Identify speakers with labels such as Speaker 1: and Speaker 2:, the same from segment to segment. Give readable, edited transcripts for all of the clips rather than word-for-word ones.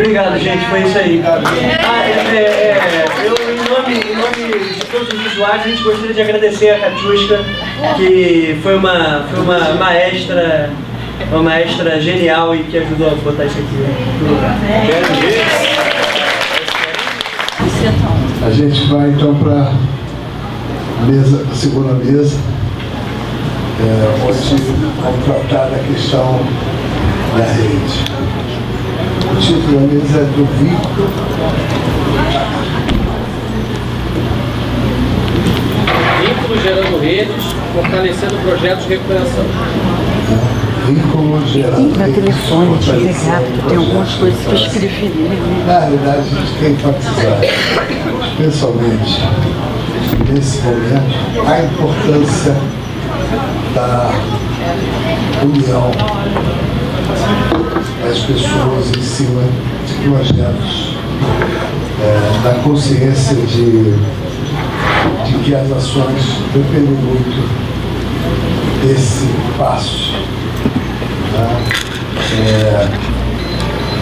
Speaker 1: Obrigado, gente. Foi isso aí. Eu, em nome de todos os usuários, a gente gostaria de agradecer a Katiuska, que foi uma maestra genial e que ajudou a botar isso aqui no lugar.
Speaker 2: A gente vai então para a segunda mesa, onde vamos tratar da questão da rede. O título da mesa é do vínculo.
Speaker 3: Vínculo gerando redes, fortalecendo projetos de recuperação.
Speaker 2: Vínculo gerando redes.
Speaker 4: Meu telefone desligado, tem algumas coisas que eu escrevi nele.
Speaker 2: Na realidade, a gente quer enfatizar, especialmente nesse momento, a importância da união das pessoas em cima de projetos, da consciência de que as ações dependem muito desse passo.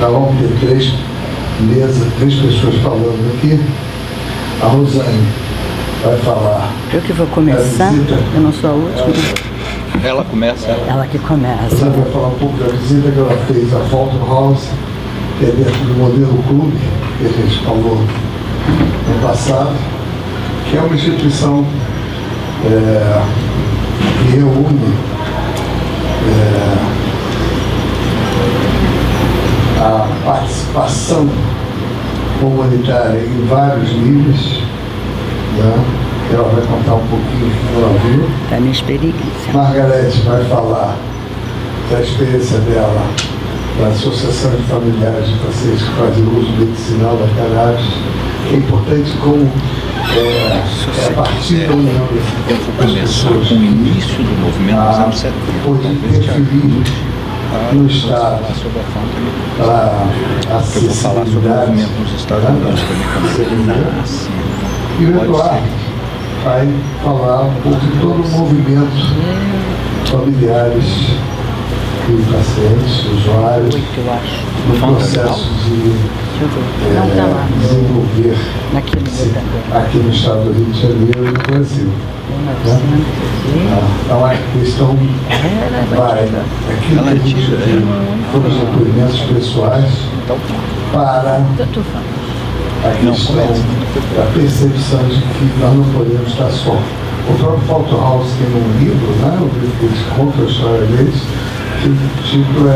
Speaker 2: Nós vamos ter três pessoas falando aqui. A Rosane vai falar.
Speaker 4: Eu que vou começar, eu não sou a última.
Speaker 3: Ela começa.
Speaker 4: Ela que começa.
Speaker 2: Você vai falar um pouco da visita que ela fez à Fountain House, que é dentro do modelo clube, que a gente falou no passado, que é uma instituição que reúne a participação comunitária em vários níveis, né? Ela vai contar um pouquinho o que ela viu.
Speaker 4: Da minha experiência.
Speaker 2: Margarete vai falar da experiência dela da Associação de Familiares de Pacientes que fazem uso medicinal da cannabis. É importante como a partir da união das pessoas
Speaker 5: com o início do movimento dos anos 70.
Speaker 2: Pode interferir no Estado para
Speaker 5: Eu vou falar sobre o movimento nos Estados Unidos,
Speaker 2: e o Eduardo vai falar um pouco de todo o movimento familiares e pacientes, usuários, no processo de desenvolver aqui no estado do Rio de Janeiro e no Brasil. Então a questão vai aquilo que a gente viu foram os depoimentos pessoais para a questão da percepção de que nós não podemos estar só. O próprio Fountain House tem um livro, né? O livro que eles contam a história deles, que o título é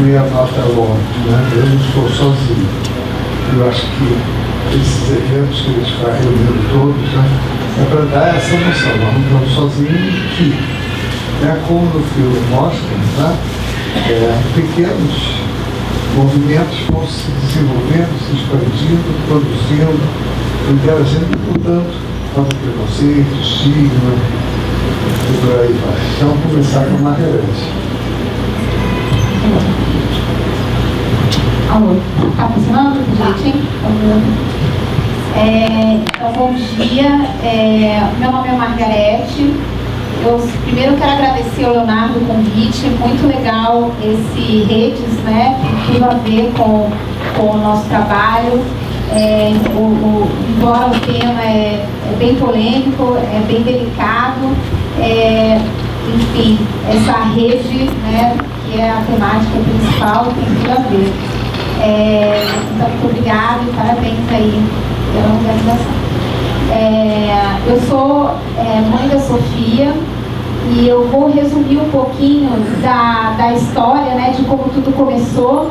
Speaker 2: We Are Not Alone, né? Eu não estou sozinho. Eu acho que esses eventos que eles ficam reunindo todos, né? É para dar essa noção, nós não estamos sozinhos, que, né, como no filme mostra, né? Pequenos movimentos vão se desenvolvendo, se expandindo, produzindo, interagindo, mudando contra preconceito, estigma e por aí vai. Então vamos começar com a Margarete.
Speaker 6: Alô, tá funcionando direitinho? Então, bom dia. Meu nome é Margarete. Eu primeiro quero agradecer ao Leonardo o convite, muito legal esse redes, né? Tem tudo a ver com o nosso trabalho. Embora o tema é bem polêmico, é bem delicado, enfim, essa rede, né, que é a temática principal, tem tudo a ver. Então, muito obrigada e parabéns aí pela organização. Eu sou mãe da Sofia e eu vou resumir um pouquinho da história, né, de como tudo começou,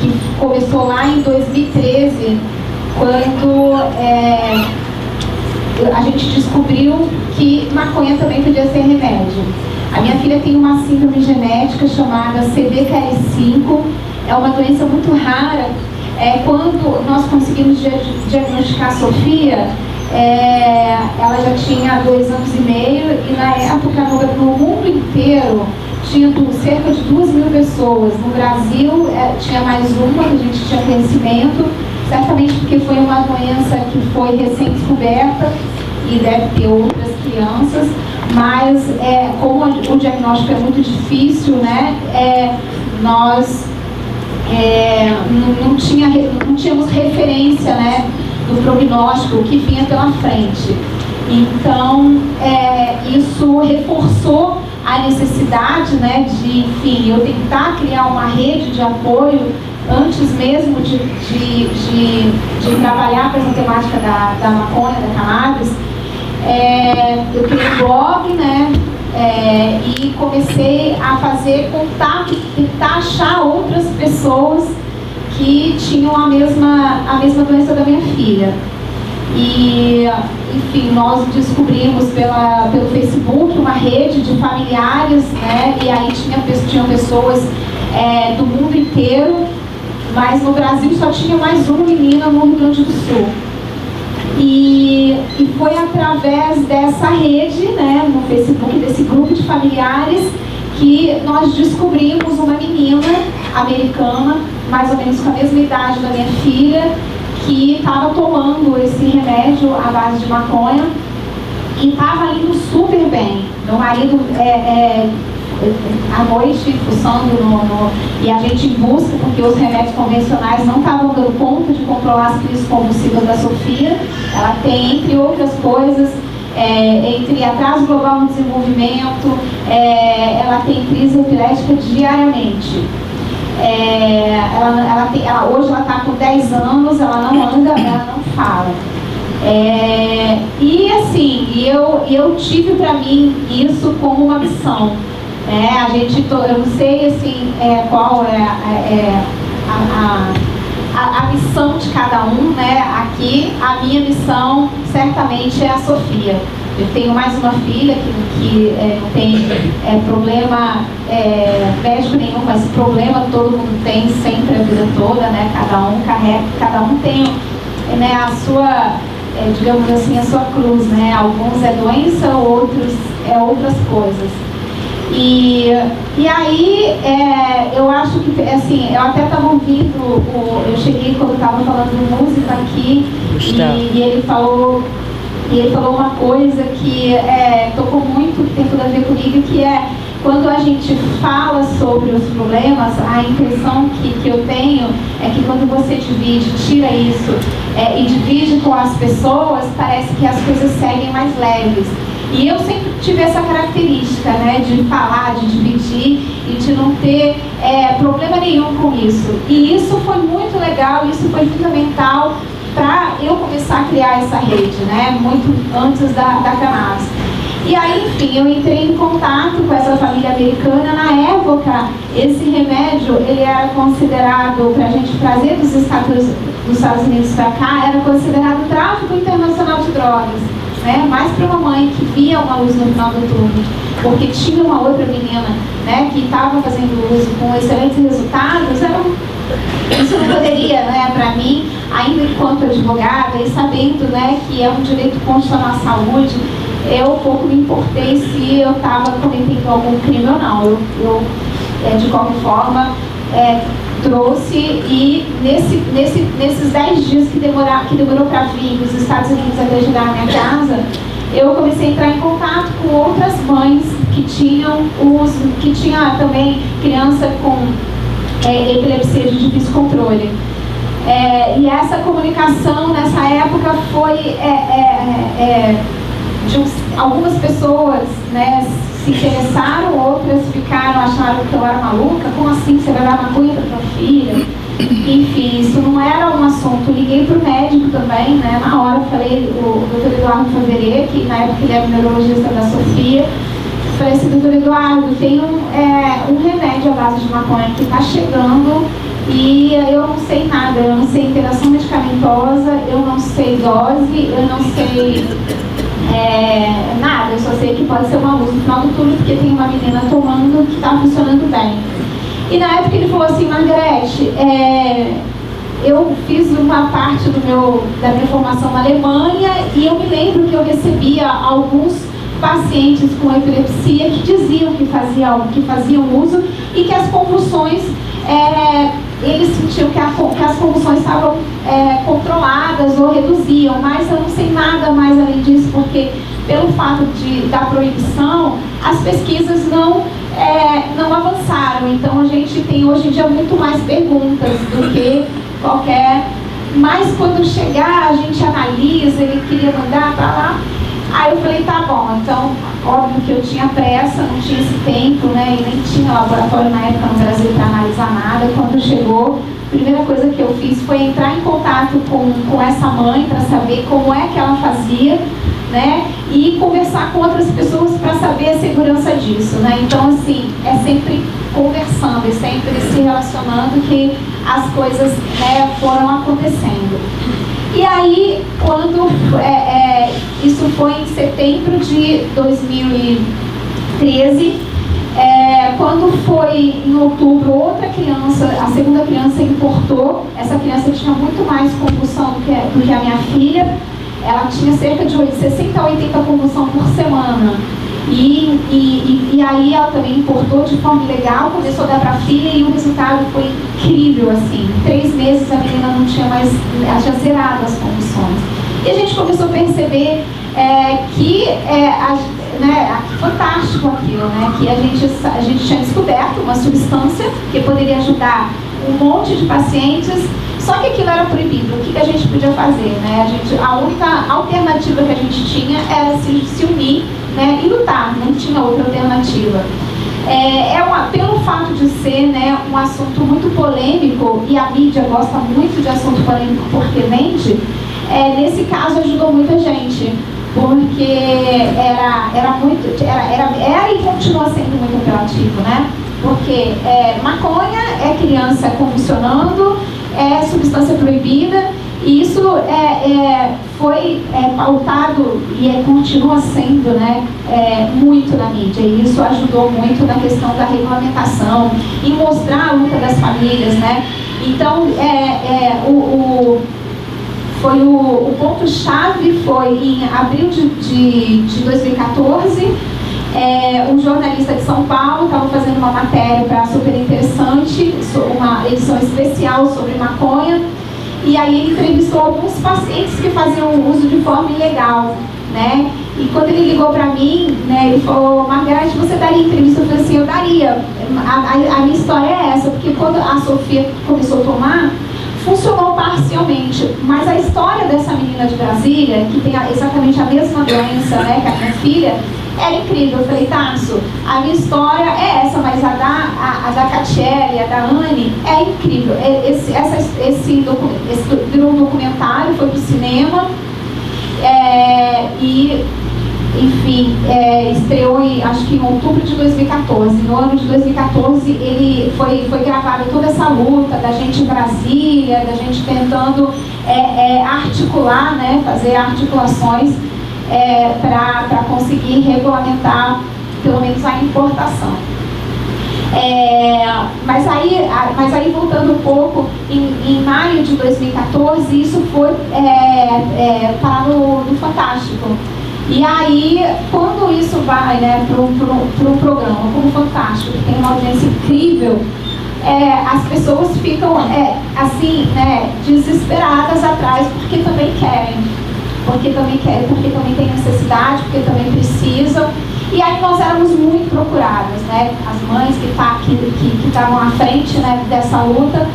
Speaker 6: que começou lá em 2013, quando a gente descobriu que maconha também podia ser remédio. A minha filha tem uma síndrome genética chamada CDKL5, é uma doença muito rara. Quando nós conseguimos diagnosticar a Sofia, ela já tinha 2 anos e meio e na época no mundo inteiro tinha cerca de 2.000 pessoas. No Brasil tinha mais uma que a gente tinha conhecimento, certamente porque foi uma doença que foi recém-descoberta e deve ter outras crianças, mas como o diagnóstico é muito difícil, né, nós não tínhamos referência, né, do prognóstico que vinha pela frente. Então, isso reforçou a necessidade, né, de, enfim, eu tentar criar uma rede de apoio antes mesmo de trabalhar com essa temática da maconha, da cannabis. Eu criei um blog, né, e comecei a fazer contato, tentar achar outras pessoas que tinham a mesma doença da minha filha. E, enfim, nós descobrimos pelo Facebook uma rede de familiares, né, e aí tinham pessoas do mundo inteiro, mas no Brasil só tinha mais uma menina no Rio Grande do Sul. E foi através dessa rede, né, no Facebook, desse grupo de familiares, que nós descobrimos uma menina americana, mais ou menos com a mesma idade da minha filha, que estava tomando esse remédio à base de maconha e estava indo super bem. Meu marido, à noite, fuçando e a gente em busca, porque os remédios convencionais não estavam dando conta de controlar as crises convulsivas da Sofia. Ela tem, entre outras coisas, entre atraso global no desenvolvimento, ela tem crise epilética diariamente. Hoje ela está com 10 anos, ela não anda, ela não fala. E assim, eu tive para mim isso como uma missão. Eu não sei assim, qual é a missão de cada um, né? Aqui, a minha missão certamente é a Sofia. Eu tenho mais uma filha que não tem problema médico nenhum, mas problema todo mundo tem sempre a vida toda, né? Cada um tem, né, a sua, digamos assim, a sua cruz, né? Alguns é doença, outros é outras coisas. E aí, eu acho que, assim, eu até estava ouvindo, eu cheguei quando estava falando de música aqui, e ele falou uma coisa que tocou muito, que tem tudo a ver comigo, que é quando a gente fala sobre os problemas, a impressão que eu tenho é que quando você divide, tira isso e divide com as pessoas, parece que as coisas seguem mais leves. E eu sempre tive essa característica, né, de falar, de dividir e de não ter problema nenhum com isso. E isso foi muito legal, isso foi fundamental para eu começar a criar essa rede, né, muito antes da cannabis. E aí, enfim, eu entrei em contato com essa família americana. Na época, esse remédio, ele era considerado, para a gente trazer dos Estados Unidos para cá, era considerado tráfico internacional de drogas, né? Mais para uma mãe que via uma luz no final do túnel, porque tinha uma outra menina, né, que estava fazendo uso com excelentes resultados. Isso não poderia, né, para mim, ainda enquanto advogada e sabendo, né, que é um direito constitucional à saúde, eu pouco me importei se eu estava cometendo algum crime ou não. Eu de qualquer forma, trouxe, e nesses 10 dias que demorou para vir dos Estados Unidos até chegar na minha casa, eu comecei a entrar em contato com outras mães que tinha também criança com epilepsia de difícil controle. E essa comunicação nessa época foi algumas pessoas, né, se interessaram, outras acharam que eu era maluca. Como assim, você vai dar maconha para tua filha? Enfim, isso não era um assunto. Liguei para o médico também, né, na hora falei, o Dr. Eduardo Faverier, que na época ele era o neurologista da Sofia, falei assim: Dr. Eduardo, tem um remédio à base de maconha que está chegando e eu não sei nada, eu não sei interação medicamentosa, eu não sei dose, eu não sei nada, eu só sei que pode ser uma luz no final do túnel, porque tem uma menina tomando que está funcionando bem. E na época ele falou assim: Margarete, eu fiz uma parte da minha formação na Alemanha e eu me lembro que eu recebia alguns pacientes com epilepsia que diziam que faziam uso e que as convulsões, eles sentiam que as convulsões estavam controladas ou reduziam, mas eu não sei nada mais além disso, porque pelo fato da proibição, as pesquisas não não avançaram. Então a gente tem hoje em dia muito mais perguntas do que qualquer... Mas quando chegar, a gente analisa, ele queria mandar para lá. Aí eu falei, tá bom, então, óbvio que eu tinha pressa, não tinha esse tempo, né, e nem tinha laboratório na época no Brasil para analisar nada. Quando chegou, a primeira coisa que eu fiz foi entrar em contato com essa mãe para saber como é que ela fazia, né, e conversar com outras pessoas para saber a segurança disso, né. Então, assim, é sempre conversando, é sempre se relacionando que as coisas, né, foram acontecendo. E aí, quando isso foi em setembro de 2013, quando foi em outubro, outra criança, a segunda criança importou. Essa criança tinha muito mais convulsão do que a minha filha. Ela tinha cerca de 60 a 80 convulsões por semana. E aí ela também importou de forma ilegal, começou a dar para a filha e o resultado foi incrível, assim. Em 3 meses a menina não tinha mais, ela tinha zerado as convulsões. E a gente começou a perceber que fantástico aquilo, né? Que a gente tinha descoberto uma substância que poderia ajudar um monte de pacientes, só que aquilo era proibido. O que a gente podia fazer, né? A única alternativa que a gente tinha era se unir, né, e lutar, não tinha outra alternativa. Pelo fato de ser, né, um assunto muito polêmico, e a mídia gosta muito de assunto polêmico porque vende, nesse caso ajudou muita gente, porque era e continua sendo muito apelativo, né? Porque maconha é criança convulsionando, é substância proibida, e isso foi pautado e continua sendo, né, muito na mídia, e isso ajudou muito na questão da regulamentação e mostrar a luta das famílias, né? Então, o ponto-chave foi em abril de 2014. Um jornalista de São Paulo estava fazendo uma matéria super interessante, uma edição especial sobre maconha, e aí ele entrevistou alguns pacientes que faziam uso de forma ilegal, né? E quando ele ligou para mim, né, ele falou: Margareth, você daria entrevista? Eu falei assim: eu daria. A minha história é essa, porque quando a Sofia começou a tomar, funcionou parcialmente, mas a história dessa menina de Brasília, que tem exatamente a mesma doença, né, que a minha filha, era incrível. Eu falei: Tarso, a minha história é essa, mas a da Catiele, a da Anne, é incrível. Esse virou um documentário, foi pro cinema, e, enfim, estreou acho que em outubro de 2014. No ano de 2014, ele foi gravada toda essa luta da gente em Brasília, da gente tentando articular, né, fazer articulações para conseguir regulamentar pelo menos a importação. Mas aí voltando um pouco, em maio de 2014, isso foi parar no Fantástico. E aí, quando isso vai, né, para um programa como Fantástico, que tem uma audiência incrível, as pessoas ficam assim, né, desesperadas atrás, porque também querem, porque também tem necessidade, porque também precisam. E aí nós éramos muito procuradas, né, as mães que estavam à frente, né, dessa luta.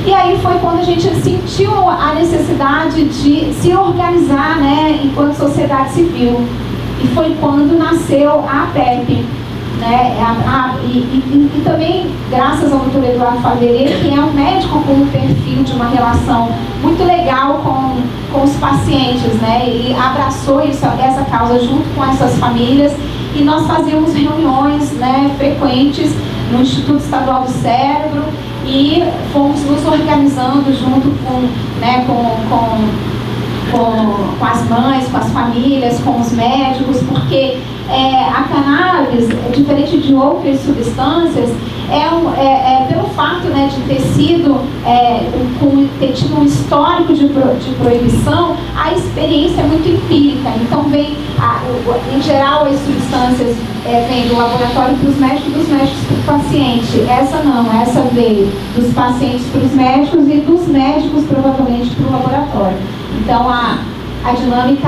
Speaker 6: E aí foi quando a gente sentiu a necessidade de se organizar, né, enquanto sociedade civil. E foi quando nasceu a APEP, né, e também graças ao Dr. Eduardo Favreira, que é um médico com um perfil de uma relação muito legal com os pacientes, né. Ele abraçou essa causa junto com essas famílias, e nós fazíamos reuniões, né, frequentes no Instituto Estadual do Cérebro, e fomos nos organizando junto com as mães, com as famílias, com os médicos, porque a cannabis, diferente de outras substâncias, pelo fato, né, de ter tido um histórico de proibição, a experiência é muito empírica. Então em geral as substâncias vêm do laboratório para os médicos e dos médicos para o paciente. Essa veio dos pacientes para os médicos e dos médicos provavelmente para o laboratório. Então a dinâmica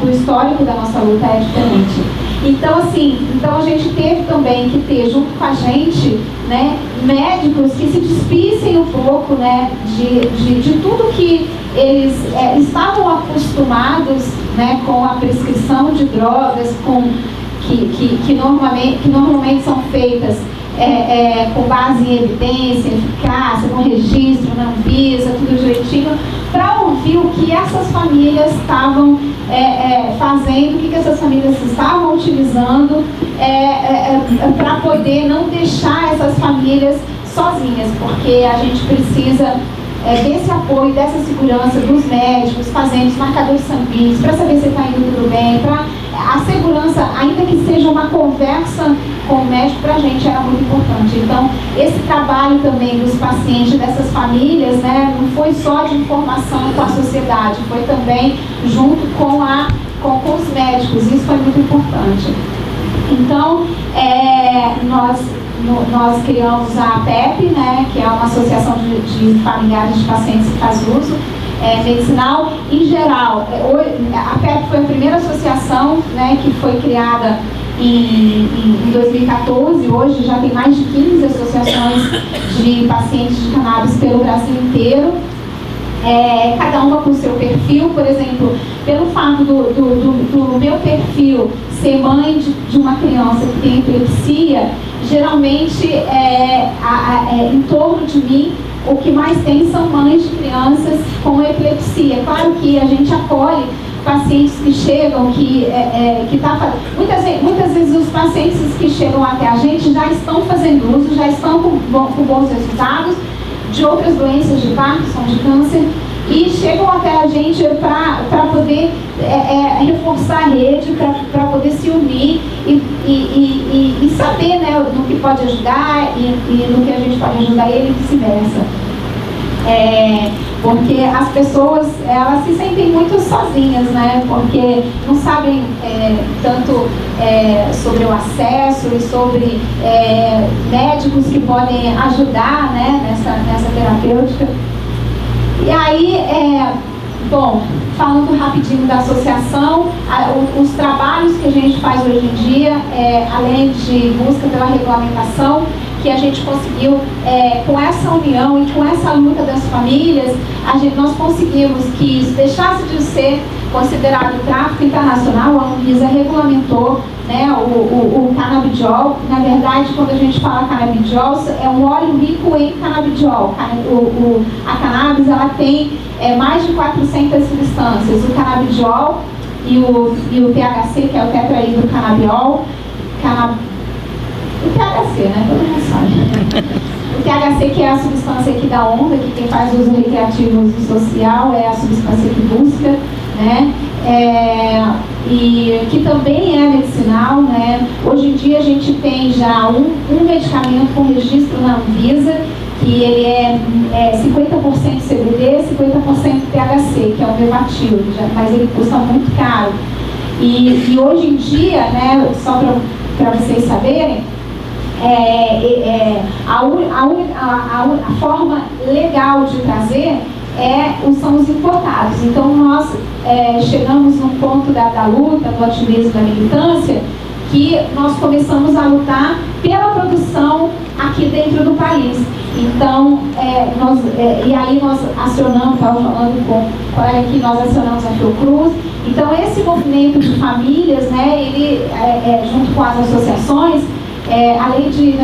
Speaker 6: do histórico da nossa luta é diferente. Então, assim, a gente teve também que ter junto com a gente, né, médicos que se despissem um pouco, né, de tudo que eles estavam acostumados, né, com a prescrição de drogas, que normalmente são feitas com base em evidência, eficácia, com registro na Anvisa, tudo direitinho, para ouvir o que essas famílias estavam fazendo, o que essas famílias estavam utilizando para poder não deixar essas famílias sozinhas, porque a gente precisa desse apoio, dessa segurança dos médicos, fazendo os marcadores sanguíneos, para saber se está indo tudo bem, para a segurança, ainda que seja uma conversa com o médico, para a gente era muito importante. Então, esse trabalho também dos pacientes, dessas famílias, né, não foi só de informação com a sociedade, foi também junto com os médicos, isso foi muito importante. Então, nós criamos a APEP, né, que é uma associação de familiares de pacientes que faz uso medicinal. Em geral, a APEP foi a primeira associação, né, que foi criada em 2014, hoje já tem mais de 15 associações de pacientes de cannabis pelo Brasil inteiro. Cada uma com o seu perfil, por exemplo, pelo fato do meu perfil ser mãe de uma criança que tem epilepsia, geralmente em torno de mim o que mais tem são mães de crianças com epilepsia. Claro que a gente acolhe pacientes que chegam, muitas vezes os pacientes que chegam até a gente já estão fazendo uso, já estão com bons resultados de outras doenças de Parkinson, de câncer, e chegam até a gente para poder reforçar a rede, para poder se unir e saber, né, no que pode ajudar e no que a gente pode ajudar ele e vice-versa. Porque as pessoas, elas se sentem muito sozinhas, né, porque não sabem tanto sobre o acesso e sobre médicos que podem ajudar, né, nessa terapêutica. E aí, falando rapidinho da associação, os trabalhos que a gente faz hoje em dia, além de busca pela regulamentação, que a gente conseguiu, com essa união e com essa luta das famílias, nós conseguimos que isso deixasse de ser considerado tráfico internacional. A Anvisa regulamentou, né, o canabidiol. Na verdade, quando a gente fala canabidiol, é um óleo rico em canabidiol. A cannabis, ela tem mais de 400 substâncias. O canabidiol e o THC, que é o tetrahidrocanabiol, o THC, né? Todo mundo sabe. O THC, que é a substância que dá onda, que quem faz uso recreativo e social é a substância que busca, né? E que também é medicinal, né? Hoje em dia a gente tem já um medicamento com registro na Anvisa, que ele é 50% CBD, 50% THC, que é o Mevatil, mas ele custa muito caro. E hoje em dia, né, só para vocês saberem, a forma legal de trazer são os importados. Então nós chegamos num ponto da luta, do ativismo, da militância, que nós começamos a lutar pela produção aqui dentro do país. Então, e aí nós acionamos, estava falando com o colega aqui, nós acionamos a Fiocruz. Então esse movimento de famílias, né, ele, junto com as associações, além de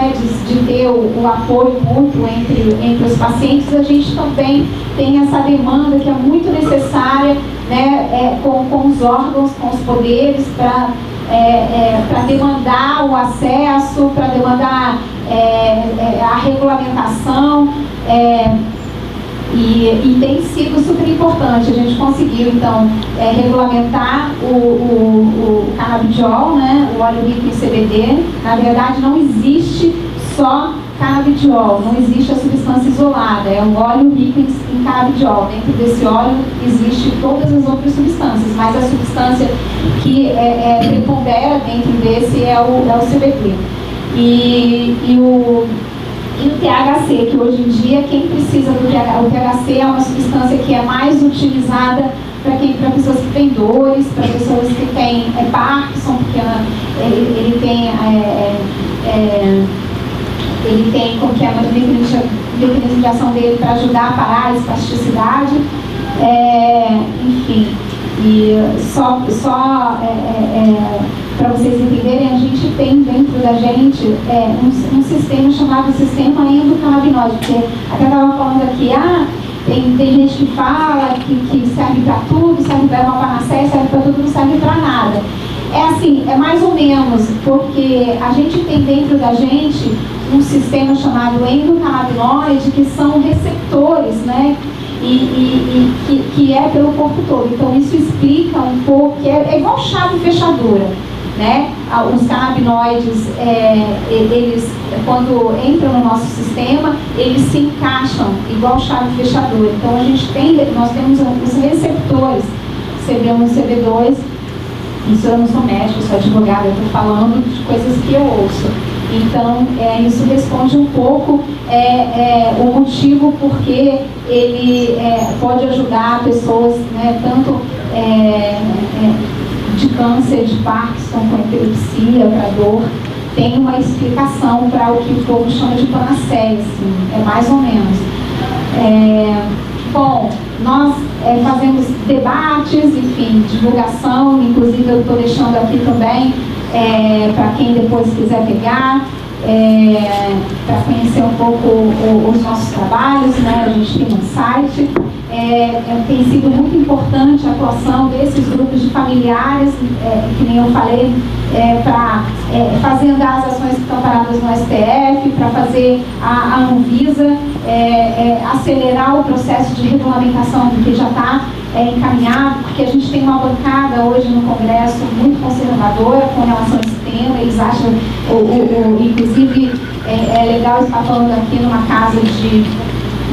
Speaker 6: ter o apoio mútuo entre os pacientes, a gente também tem essa demanda que é muito necessária, né, com os órgãos, com os poderes, para demandar o acesso, para demandar a regulamentação, e tem sido super importante. A gente conseguiu, então, regulamentar o canabidiol, né, o óleo rico em CBD. Na verdade, não existe só canabidiol, não existe a substância isolada, é um óleo rico em canabidiol. Dentro desse óleo existe todas as outras substâncias, mas a substância que prepondera dentro desse é o CBD. E o THC, que hoje em dia, quem precisa do THC é uma substância que é mais utilizada para pessoas que têm dores, para pessoas que têm Parkinson, porque ele tem como que é o mecanismo de ação dele para ajudar a parar a espasticidade, enfim, e só para vocês entenderem, a gente tem dentro da gente um sistema chamado sistema endocannabinoide, porque até estava falando aqui, tem gente que fala que serve para tudo, serve para uma panaceia, serve para tudo, não serve para nada. É assim, é mais ou menos, porque a gente tem dentro da gente um sistema chamado endocannabinoide, que são receptores, né? Que é pelo corpo todo. Então isso explica um pouco, que é igual chave fechadura, né? Os canabinoides, eles, quando entram no nosso sistema, eles se encaixam igual chave fechadura. Então nós temos os receptores, CB1 e CB2. Isso eu não sou médico, sou advogada, eu estou falando de coisas que eu ouço. Então, isso responde um pouco o motivo porque ele pode ajudar pessoas, né, tanto de câncer, de Parkinson, com epilepsia, para dor. Tem uma explicação para o que o povo chama de panaceia, assim, mais ou menos. Bom, nós fazemos debates, enfim, divulgação, inclusive eu estou deixando aqui também para quem depois quiser pegar, para conhecer um pouco os nossos trabalhos, né? A gente tem um site, tem sido muito importante a atuação desses grupos de familiares, que nem eu falei, para fazer andar as ações que estão paradas no STF, para fazer a Anvisa acelerar o processo de regulamentação, porque já está encaminhado, porque a gente tem uma bancada hoje no Congresso muito conservadora com relação a esse tema. Eles acham, inclusive, é legal estar falando aqui numa casa de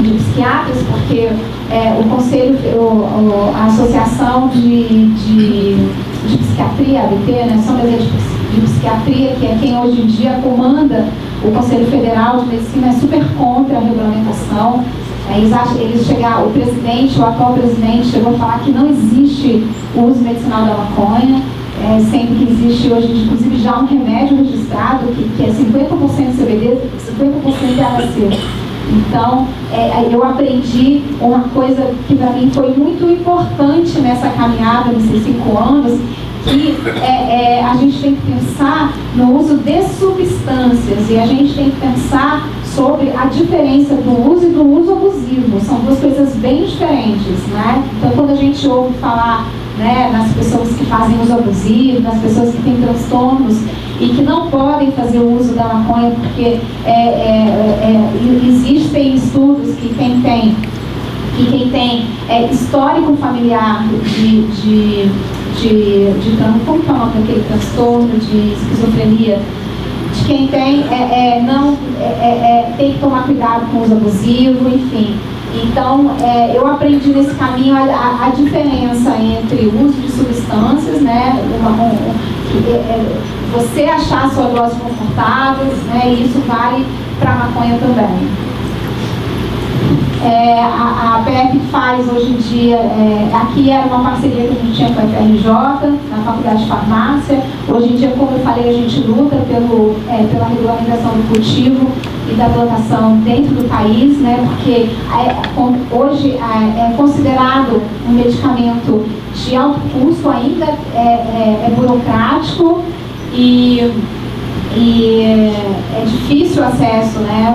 Speaker 6: psiquiatras, porque o Conselho, a Associação de Psiquiatria, ABT, né, São Brasileiro de Psiquiatria, que é quem hoje em dia comanda o Conselho Federal de Medicina, é super contra a regulamentação. O presidente, o atual presidente, chegou a falar que não existe o uso medicinal da maconha, sendo que existe hoje, inclusive, já um remédio registrado que é 50% CBD, 50% THC. Então, eu aprendi uma coisa que para mim foi muito importante nessa caminhada, nesses 5 anos, que a gente tem que pensar no uso de substâncias, e a gente tem que pensar sobre a diferença do uso e do uso abusivo. São duas coisas bem diferentes, né? Então, quando a gente ouve falar, né, nas pessoas que fazem uso abusivo, nas pessoas que têm transtornos e que não podem fazer o uso da maconha, porque existem estudos que quem tem histórico familiar como que é o nome daquele transtorno de esquizofrenia, de quem tem, tem que tomar cuidado com o uso abusivo, enfim. Então, eu aprendi nesse caminho a diferença entre o uso de substâncias, né, você achar a sua dose confortável, né, e isso vale para a maconha também. A PEP faz hoje em dia, aqui era uma parceria que a gente tinha com a FRJ, na Faculdade de Farmácia. Hoje em dia, como eu falei, a gente luta pela regulamentação do cultivo e da plantação dentro do país, né, porque hoje é considerado um medicamento de alto custo, ainda é burocrático e é difícil o acesso, né,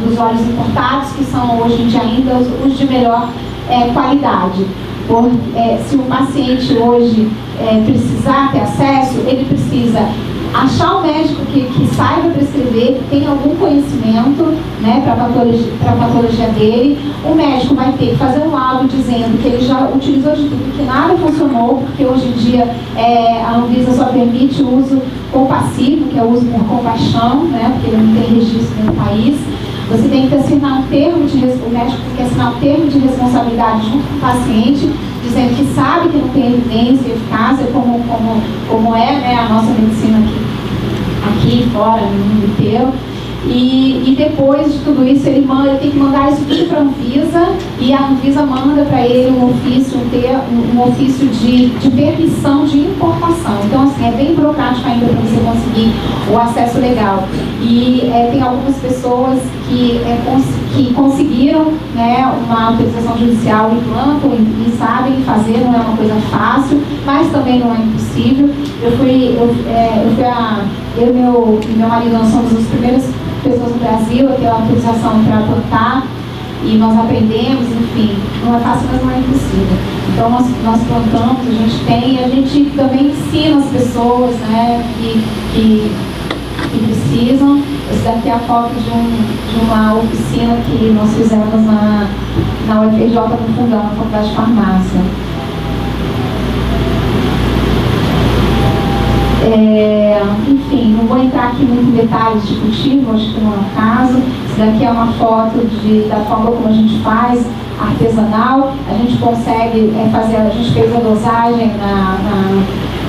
Speaker 6: dos óleos importados, que são hoje em dia ainda os de melhor qualidade. Se o paciente hoje precisar ter acesso, ele precisa achar um médico que saiba prescrever, que tenha algum conhecimento, né, para a patologia dele. O médico vai ter que fazer um laudo dizendo que ele já utilizou de tudo, que nada funcionou, porque hoje em dia a Anvisa só permite o uso compassivo, que é o uso por compaixão, né, porque ele não tem registro no país. Você tem que assinar um termo o médico tem que assinar um termo de responsabilidade junto com o paciente, dizendo que sabe que não tem evidência e eficácia, como é, né, a nossa medicina aqui fora, no mundo inteiro. E depois de tudo isso, ele tem que mandar isso tudo para a Anvisa, e a Anvisa manda para ele um ofício de permissão de importação. Então, assim, é bem burocrático ainda para você conseguir o acesso legal. E tem algumas pessoas que conseguiram, né, uma autorização judicial e plantam e sabem fazer, não é uma coisa fácil, mas também não é impossível. Eu e meu marido, nós somos as primeiras pessoas no Brasil a ter a autorização para plantar, e nós aprendemos, enfim, não é fácil, mas não é impossível. Então nós plantamos, a gente tem, e a gente também ensina as pessoas, né, que precisam. Esse daqui é a foto de uma oficina que nós fizemos na UFRJ no Fundão, na Faculdade de Farmácia. Enfim, não vou entrar aqui muito em detalhes de cultivo, acho que não é o caso. Isso daqui é uma foto da forma como a gente faz artesanal. A gente consegue fazer, a gente fez a dosagem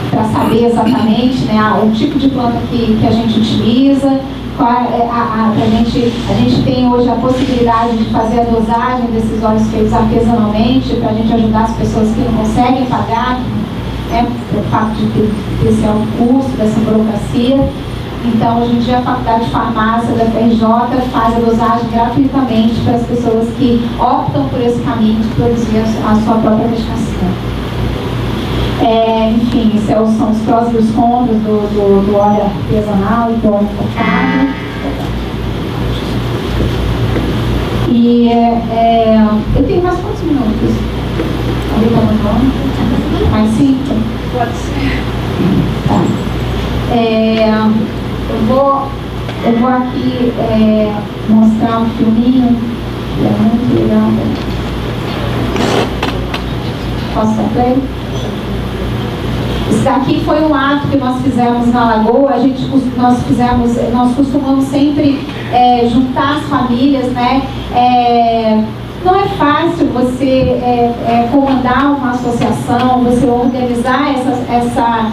Speaker 6: para saber exatamente, né, o tipo de planta que a gente utiliza. A gente tem hoje a possibilidade de fazer a dosagem desses óleos feitos artesanalmente para a gente ajudar as pessoas que não conseguem pagar, o fato de ter esse alto custo, dessa burocracia. Então, hoje em dia, a Faculdade de Farmácia da FRJ faz a dosagem gratuitamente para as pessoas que optam por esse caminho de produzir a sua própria medicação. Enfim, esses são os prós e os contras do óleo artesanal e do óleo focado. E eu tenho mais quantos minutos? Alguém está mandando? Mais 5? Pode ser. Tá. Eu vou aqui mostrar um filminho que é muito legal. Posso dar play? Isso daqui foi um ato que nós fizemos na Lagoa. Nós costumamos sempre juntar as famílias, né? Não é fácil você comandar uma associação, você organizar essa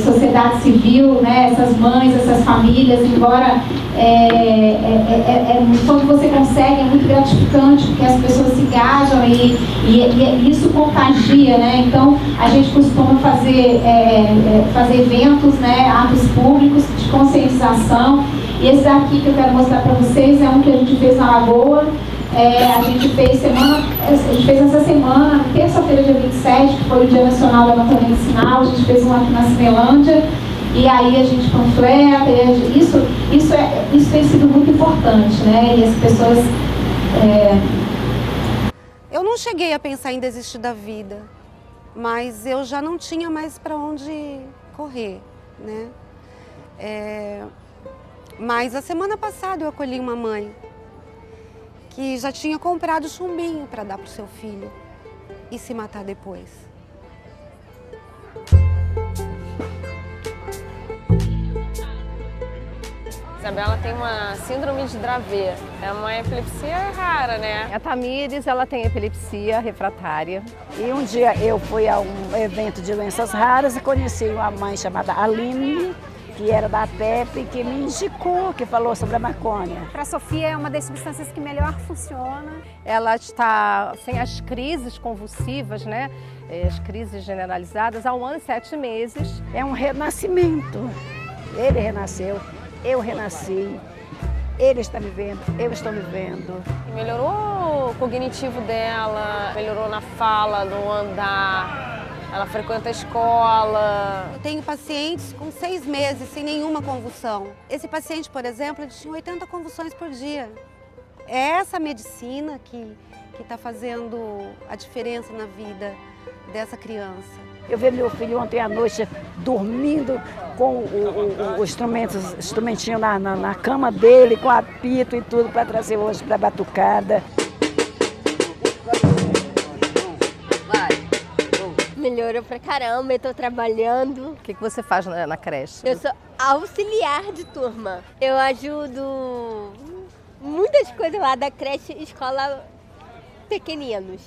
Speaker 6: sociedade civil, né? Essas mães, essas famílias, embora quando você consegue é muito gratificante, porque as pessoas se engajam e isso contagia, né? Então a gente costuma fazer eventos, né? Atos públicos de conscientização, e esse daqui que eu quero mostrar para vocês é um que a gente fez na Lagoa. A gente fez essa semana, terça-feira, dia 27, que foi o Dia Nacional da Anatomia Medicinal. A gente fez um aqui na Cinelândia, e aí a gente panfleta, isso tem sido muito importante, né? E as pessoas...
Speaker 7: Eu não cheguei a pensar em desistir da vida, mas eu já não tinha mais para onde correr, né? Mas a semana passada eu acolhi uma mãe que já tinha comprado chumbinho para dar para o seu filho e se matar depois.
Speaker 8: Isabela tem uma síndrome de Dravet, é uma epilepsia rara, né?
Speaker 9: A Tamires, ela tem epilepsia refratária. E um dia eu fui a um evento de doenças raras e conheci uma mãe chamada Aline, que era da PEP, que me indicou, que falou sobre a maconha.
Speaker 10: Para a Sofia é uma das substâncias que melhor funciona.
Speaker 9: Ela está sem as crises convulsivas, né? As crises generalizadas, há 1 ano e 7 meses. É um renascimento. Ele renasceu, eu renasci, ele está me vendo, eu estou me vendo.
Speaker 8: Melhorou o cognitivo dela, melhorou na fala, no andar. Ela frequenta a escola.
Speaker 7: Eu tenho pacientes com 6 meses sem nenhuma convulsão. Esse paciente, por exemplo, ele tinha 80 convulsões por dia. É essa medicina que está fazendo a diferença na vida dessa criança.
Speaker 9: Eu vi meu filho ontem à noite dormindo com o instrumentinho na cama dele, com apito e tudo, para trazer hoje para a batucada.
Speaker 11: Melhorou pra caramba, eu tô trabalhando.
Speaker 9: O que você faz na creche?
Speaker 11: Eu sou auxiliar de turma. Eu ajudo muitas coisas lá da creche e escola pequeninos.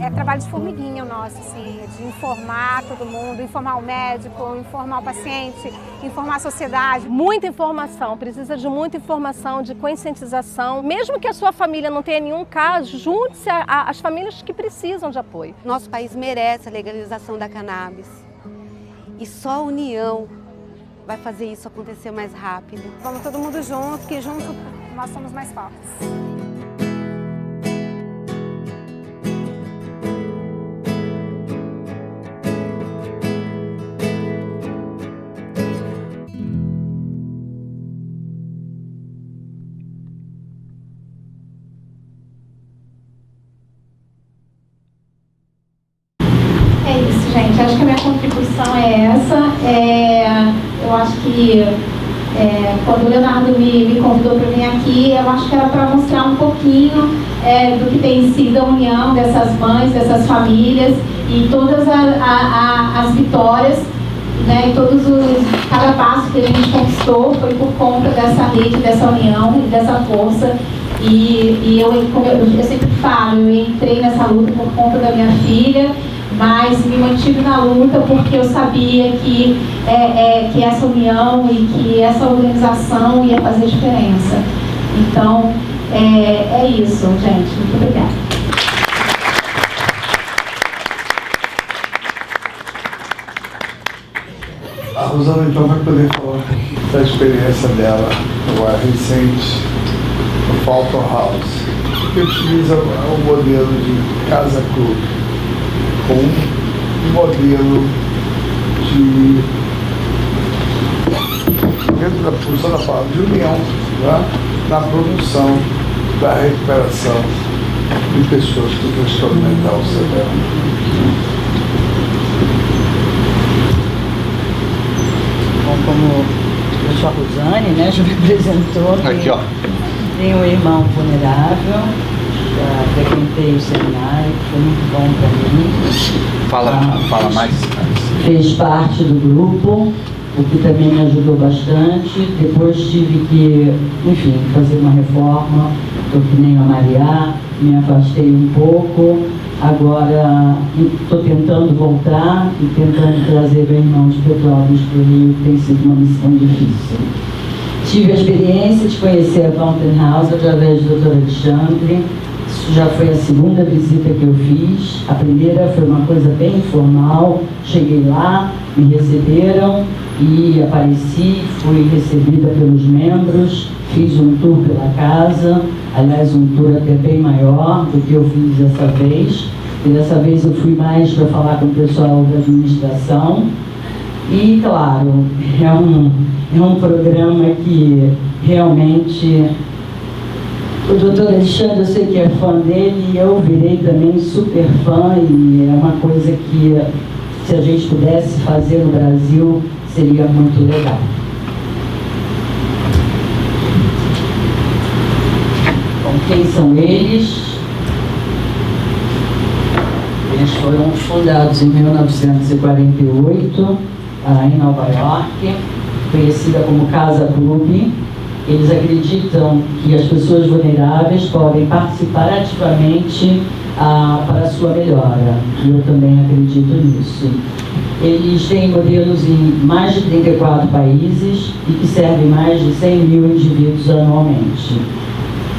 Speaker 10: É trabalho de formiguinha o nosso, assim, de informar todo mundo, informar o médico, informar o paciente, informar a sociedade.
Speaker 9: Muita informação, precisa de muita informação, de conscientização. Mesmo que a sua família não tenha nenhum caso, junte-se às famílias que precisam de apoio.
Speaker 7: Nosso país merece a legalização da cannabis. E só a união vai fazer isso acontecer mais rápido.
Speaker 10: Vamos todo mundo junto, que junto nós somos mais fortes.
Speaker 6: É isso, gente. Acho que a minha contribuição é essa. Eu acho que quando o Leonardo me convidou para vir aqui, eu acho que era para mostrar um pouquinho do que tem sido a união dessas mães, dessas famílias e todas as vitórias, né, e cada passo que a gente conquistou foi por conta dessa rede, dessa união e dessa força. E eu sempre falo, eu entrei nessa luta por conta da minha filha, mas me mantive na luta porque eu sabia que essa união e que essa organização ia fazer diferença. Então, é isso, gente. Muito obrigada.
Speaker 2: A Rosana então vai poder falar um pouquinho da experiência dela agora recente no Falcon House, que utiliza o modelo de casa clube com um modelo de, dentro da função da palavra, de união, né, na promoção da recuperação de pessoas com transtorno mental severo.
Speaker 12: Bom, como eu sou a Rosane, né, já me apresentou.
Speaker 5: Aqui, ó.
Speaker 12: Tenho um irmão vulnerável, já frequentei o seminário, que foi muito bom para mim.
Speaker 5: Fala mais.
Speaker 12: Fez parte do grupo, o que também me ajudou bastante. Depois tive que, enfim, fazer uma reforma, estou que nem a Maria, me afastei um pouco. Agora estou tentando voltar e tentando trazer meu irmão de Petrópolis para o Rio, que tem sido uma missão difícil. Tive a experiência de conhecer a Fountain House através do Dr. Alexandre. Isso já foi a segunda visita que eu fiz. A primeira foi uma coisa bem informal. Cheguei lá, me receberam e apareci, fui recebida pelos membros, fiz um tour pela casa, aliás um tour até bem maior do que eu fiz dessa vez. E dessa vez eu fui mais para falar com o pessoal da administração. E, claro, é um programa que realmente o Dr. Alexandre, eu sei que é fã dele, e eu virei também super fã, e é uma coisa que, se a gente pudesse fazer no Brasil, seria muito legal. Bom, quem são eles? Eles foram fundados em 1948, em Nova York, conhecida como Casa Clube. Eles acreditam que as pessoas vulneráveis podem participar ativamente para a sua melhora. E eu também acredito nisso. Eles têm modelos em mais de 34 países e que servem mais de 100 mil indivíduos anualmente.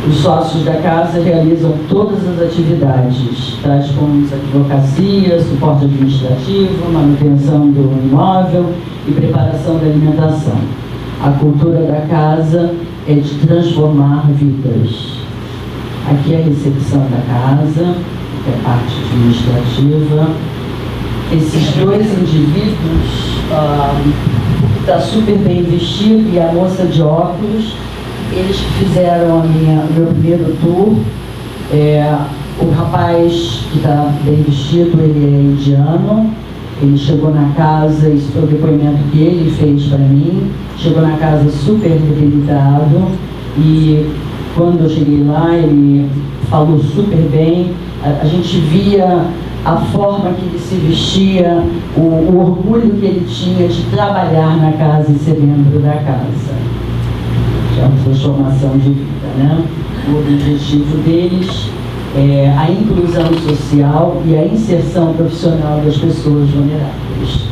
Speaker 12: Os sócios da casa realizam todas as atividades, tais como advocacia, suporte administrativo, manutenção do imóvel e preparação da alimentação. A cultura da casa é de transformar vidas. Aqui é a recepção da casa, que é a parte administrativa. Esses dois indivíduos, está super bem vestido, e a moça de óculos, eles fizeram o meu primeiro tour. O rapaz que está bem vestido, ele é indiano. Ele chegou na casa, isso foi o depoimento que ele fez para mim, chegou na casa super debilitado, e quando eu cheguei lá, ele falou super bem. A gente via a forma que ele se vestia, o orgulho que ele tinha de trabalhar na casa e ser dentro da casa. É uma transformação de vida, né? O objetivo deles a inclusão social e a inserção profissional das pessoas vulneráveis.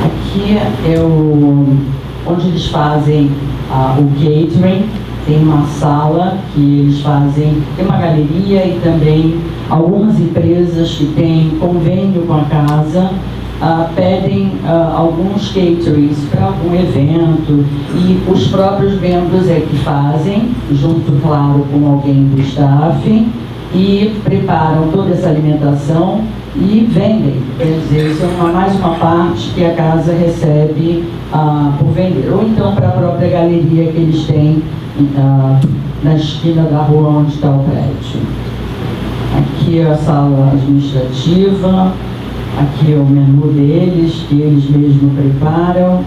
Speaker 12: Aqui é onde eles fazem o catering. Tem uma sala que eles fazem, tem uma galeria e também algumas empresas que têm convênio com a casa pedem alguns caterings para algum evento e os próprios membros é que fazem, junto, claro, com alguém do staff, e preparam toda essa alimentação e vendem. Quer dizer, isso é mais uma parte que a casa recebe por vender. Ou então para a própria galeria que eles têm na esquina da rua onde está o prédio. Aqui é a sala administrativa, aqui é o menu deles, que eles mesmos preparam.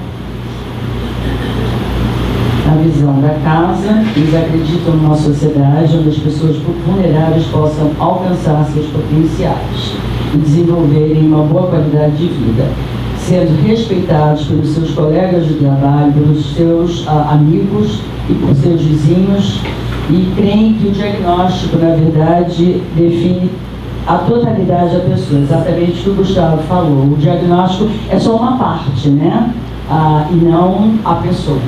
Speaker 12: A visão da casa, eles acreditam numa sociedade onde as pessoas vulneráveis possam alcançar seus potenciais e desenvolverem uma boa qualidade de vida, sendo respeitados pelos seus colegas de trabalho, pelos seus amigos e por seus vizinhos, e creem que o diagnóstico, na verdade, define a totalidade da pessoa, exatamente o que o Gustavo falou. O diagnóstico é só uma parte, né? E não a pessoa.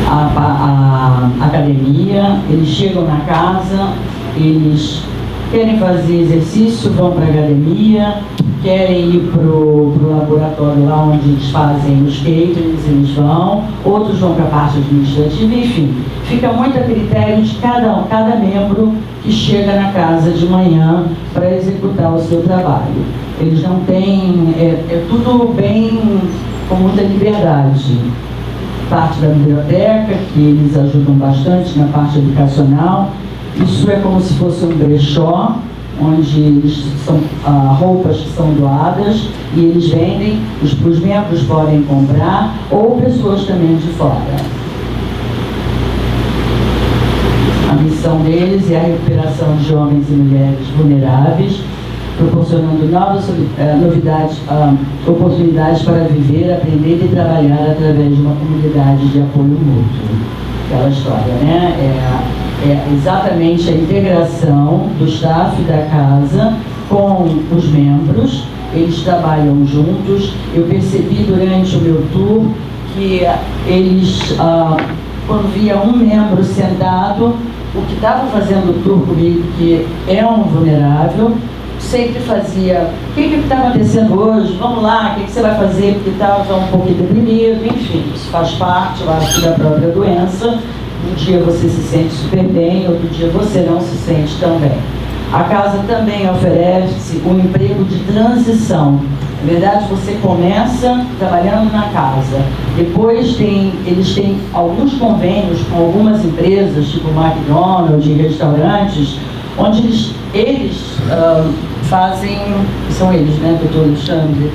Speaker 12: A academia, eles chegam na casa, eles querem fazer exercício, vão para a academia, querem ir para o laboratório lá onde eles fazem os caterings, eles vão, outros vão para a parte administrativa, enfim, fica muito a critério de cada membro que chega na casa de manhã para executar o seu trabalho. Eles não têm, é tudo bem com muita liberdade. Parte da biblioteca, que eles ajudam bastante na parte educacional. Isso é como se fosse um brechó, onde eles são roupas que são doadas e eles vendem, os membros podem comprar, ou pessoas também de fora. A missão deles é a recuperação de homens e mulheres vulneráveis, proporcionando novas oportunidades para viver, aprender e trabalhar através de uma comunidade de apoio mútuo. Aquela história, né? É exatamente a integração do staff da casa com os membros, eles trabalham juntos. Eu percebi durante o meu tour que eles, quando via um membro sentado, o que estava fazendo o tour comigo, que é um vulnerável, sempre fazia: o que está acontecendo hoje? Vamos lá, o que você vai fazer? Porque estava um pouco deprimido, enfim, isso faz parte, eu acho, da própria doença. Um dia você se sente super bem, outro dia você não se sente tão bem. A casa também oferece um emprego de transição. Na verdade, você começa trabalhando na casa, depois eles têm alguns convênios com algumas empresas, tipo McDonald's e restaurantes, onde eles fazem, são eles, né, doutor Alexandre?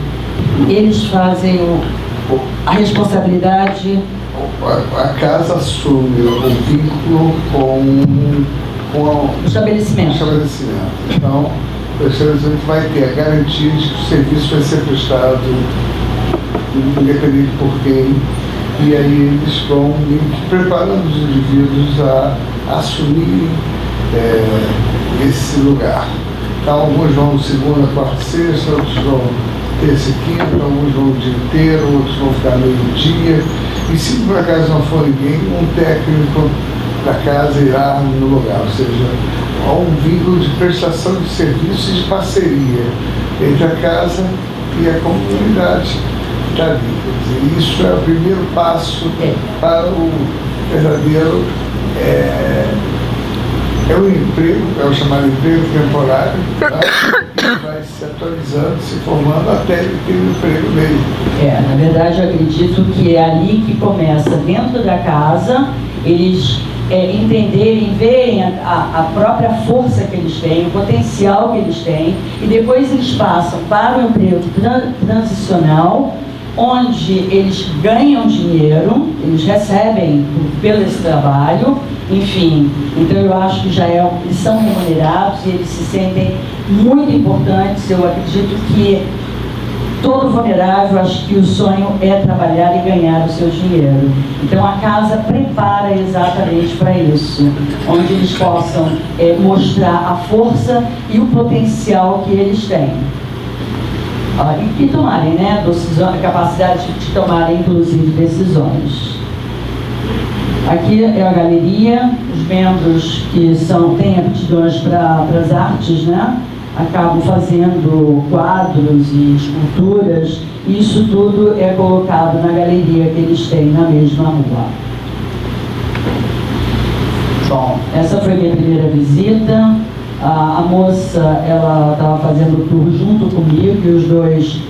Speaker 12: Eles fazem a responsabilidade.
Speaker 2: A casa assume o vínculo com o estabelecimento. Então, o estabelecimento vai ter a garantia de que o serviço vai ser prestado, independente por quem, e aí eles vão preparando os indivíduos a assumirem esse lugar. Então, alguns vão segunda, quarta e sexta, outros vão terça e quinta, alguns vão o dia inteiro, outros vão ficar meio-dia. E se por acaso não for ninguém, um técnico da casa irá no lugar. Ou seja, há um vínculo de prestação de serviços e de parceria entre a casa e a comunidade que está ali. Quer dizer, isso é o primeiro passo para o verdadeiro o emprego, é o chamado emprego temporário, tá? Que vai se atualizando, se formando até ele ter o emprego dele.
Speaker 12: Na verdade, eu acredito que é ali que começa, dentro da casa, eles entenderem, verem a própria força que eles têm, o potencial que eles têm, e depois eles passam para o emprego transicional, onde eles ganham dinheiro, eles recebem pelo esse trabalho, enfim. Então eu acho que eles são remunerados e eles se sentem muito importantes. Eu acredito que todo vulnerável, acho que o sonho é trabalhar e ganhar o seu dinheiro. Então a casa prepara exatamente para isso, onde eles possam mostrar a força e o potencial que eles têm. E tomarem, né, a capacidade de tomarem, inclusive, decisões. Aqui é a galeria, os membros que têm aptidões para as artes, né, acabam fazendo quadros e esculturas, e isso tudo é colocado na galeria que eles têm na mesma rua. Bom, essa foi a minha primeira visita. A moça, ela estava fazendo o tour junto comigo, e os dois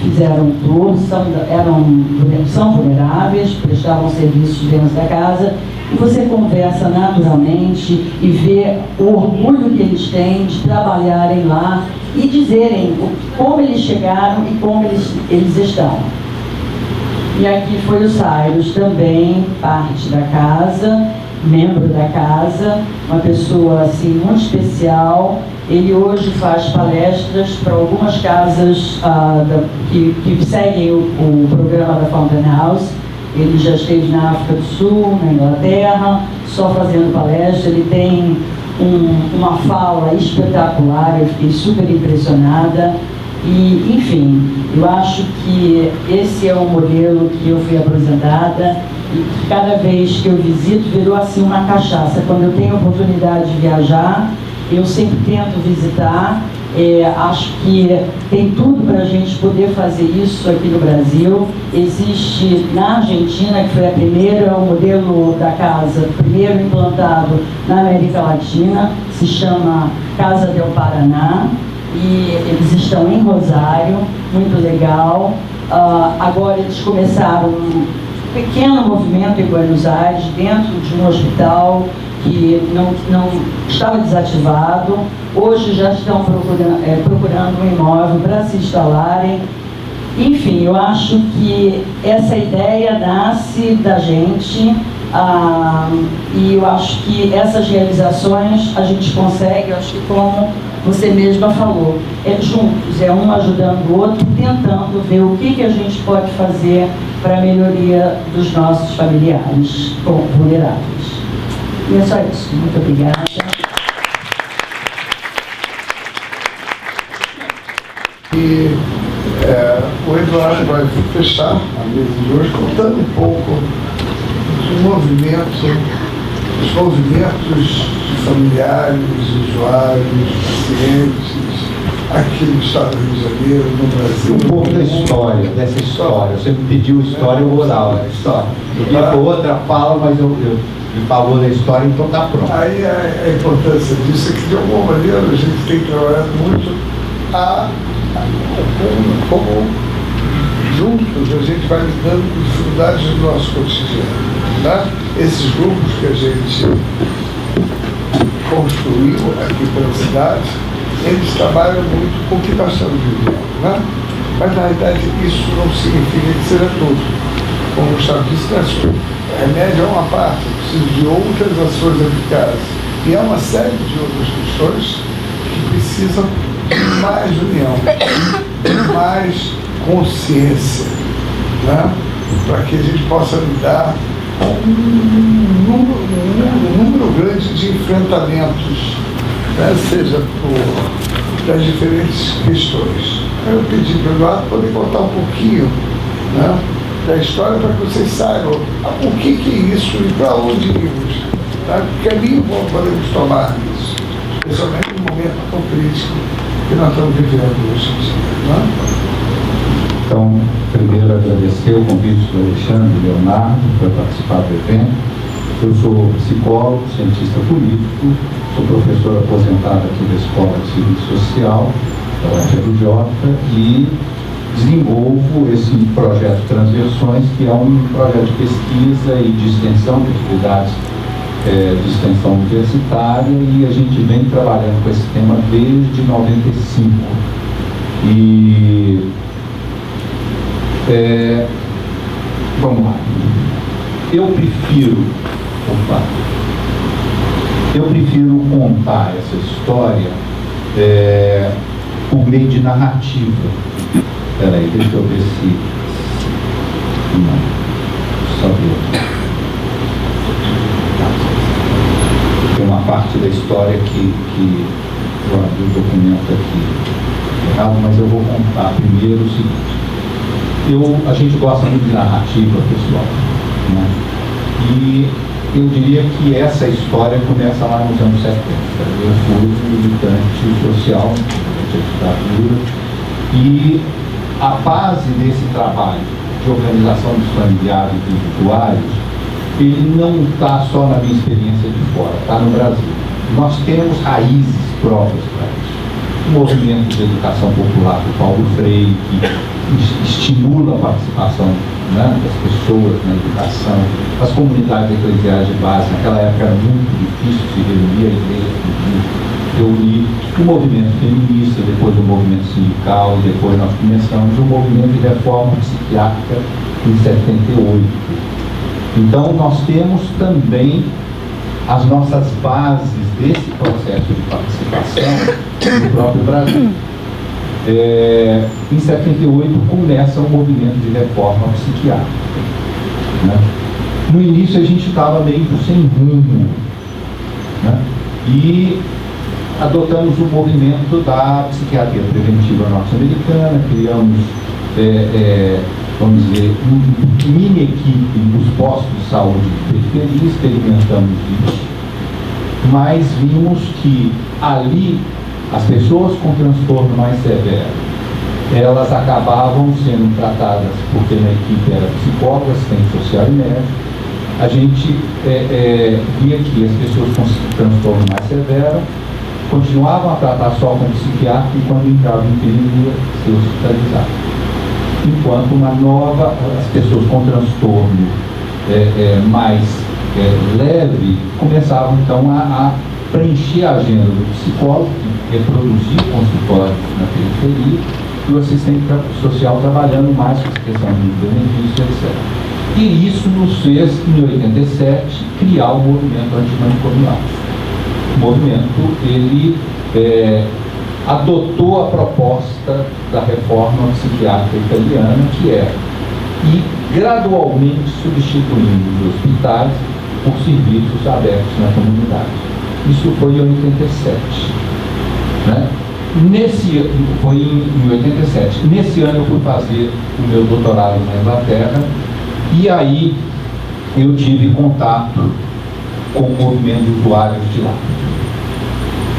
Speaker 12: fizeram o tour, são vulneráveis, prestavam serviços dentro da casa, e você conversa naturalmente e vê o orgulho que eles têm de trabalharem lá e dizerem como eles chegaram e como eles estão. E aqui foi o Cyrus também, parte da casa, membro da casa, uma pessoa assim muito especial. Ele hoje faz palestras para algumas casas que seguem o programa da Fountain House. Ele já esteve na África do Sul, na Inglaterra, só fazendo palestra. Ele tem uma fala espetacular, eu fiquei super impressionada. E, enfim, eu acho que esse é o modelo que eu fui apresentada, e cada vez que eu visito virou assim uma cachaça. Quando eu tenho oportunidade de viajar, eu sempre tento visitar. Acho que tem tudo para a gente poder fazer isso aqui no Brasil. Existe na Argentina, que foi o modelo da casa, primeiro implantado na América Latina, se chama Casa del Paraná, e eles estão em Rosário, muito legal. Agora eles começaram um pequeno movimento em Buenos Aires, dentro de um hospital que não estava desativado. Hoje já estão procurando um imóvel para se instalarem. Enfim, eu acho que essa ideia nasce da gente, e eu acho que essas realizações a gente consegue, eu acho que como você mesma falou, juntos, um ajudando o outro, tentando ver o que a gente pode fazer para a melhoria dos nossos familiares vulneráveis. E é só isso. Muito obrigada.
Speaker 2: E o Eduardo vai fechar a mesa de hoje contando um pouco dos movimentos de familiares, usuários, pacientes, aqui no estado do Rio de Janeiro, no Brasil.
Speaker 13: Um pouco dessa história. Você me pediu história oral, história. Eu tinha outra fala, mas eu me falou da história, então está pronto.
Speaker 2: Aí a importância disso é que, de alguma maneira, a gente tem trabalhado muito como juntos a gente vai lidando com dificuldades do nosso cotidiano. Né? Esses grupos que a gente construiu aqui pela cidade, eles trabalham muito com o que nós estamos vivendo. Né? Mas, na realidade, isso não significa que seja tudo. Como o Gustavo disse, remédio é uma parte, precisa de outras ações eficazes. E há uma série de outras questões que precisam de mais união, de mais consciência, né? Para que a gente possa lidar com um número grande de enfrentamentos, né? Seja das diferentes questões. Eu pedi para o Eduardo poder contar um pouquinho, né, da história, para que vocês saibam o que é isso e para onde irmos, tá? Que caminho podemos tomar nisso, especialmente no momento tão crítico que nós estamos vivendo hoje em dia. Né?
Speaker 13: Então, primeiro agradecer o convite do Alexandre e Leonardo para participar do evento. Eu sou psicólogo, cientista político, sou professor aposentado aqui da Escola de Serviço Social, da UFRJ, e desenvolvo esse projeto Transversões, que é um projeto de pesquisa e de extensão de atividades de extensão universitária, e a gente vem trabalhando com esse tema desde 95. E vamos lá. Eu prefiro contar essa história por meio de narrativa. Peraí, deixa eu ver se... Não, só ver. Tem uma parte da história que eu abri o documento aqui errado, mas eu vou contar primeiro o seguinte. A gente gosta muito de narrativa pessoal, né? E eu diria que essa história começa lá nos anos 70. Eu fui militante social durante a ditadura e a base desse trabalho de organização dos familiares e dos usuários, ele não está só na minha experiência de fora, está no Brasil. Nós temos raízes próprias para isso. O movimento de educação popular do Paulo Freire, que estimula a participação, né, das pessoas na educação, as comunidades eclesiais de base. Naquela época era muito difícil se reunir, a igreja reunir o movimento feminista, depois o movimento sindical, depois nós começamos o movimento de reforma psiquiátrica em 78. Então nós temos também as nossas bases desse processo de participação no próprio Brasil. Em 78 começa o movimento de reforma psiquiátrica, né? No início a gente estava meio sem rumo, né? E adotamos o movimento da psiquiatria preventiva norte-americana, criamos, vamos dizer, uma mini equipe nos postos de saúde de periferia, experimentamos isso, mas vimos que ali as pessoas com transtorno mais severo, elas acabavam sendo tratadas, porque na equipe era psicólogo, assistente social e médico. A gente via que as pessoas com transtorno mais severo continuavam a tratar só com psiquiatra e quando entravam em perigo ia ser hospitalizado. Enquanto as pessoas com transtorno mais leve começavam então a preencher a agenda do psicólogo, que reproduzia o consultório na periferia, e o assistente social trabalhando mais com a questão de benefício, etc. E isso nos fez, em 87, criar o movimento antimanicomial. O movimento, ele adotou a proposta da reforma psiquiátrica italiana, que é ir gradualmente substituindo os hospitais por serviços abertos na comunidade. Isso foi em 87. Né? Foi em 87. Nesse ano eu fui fazer o meu doutorado na Inglaterra e aí eu tive contato com o movimento de usuários de lá.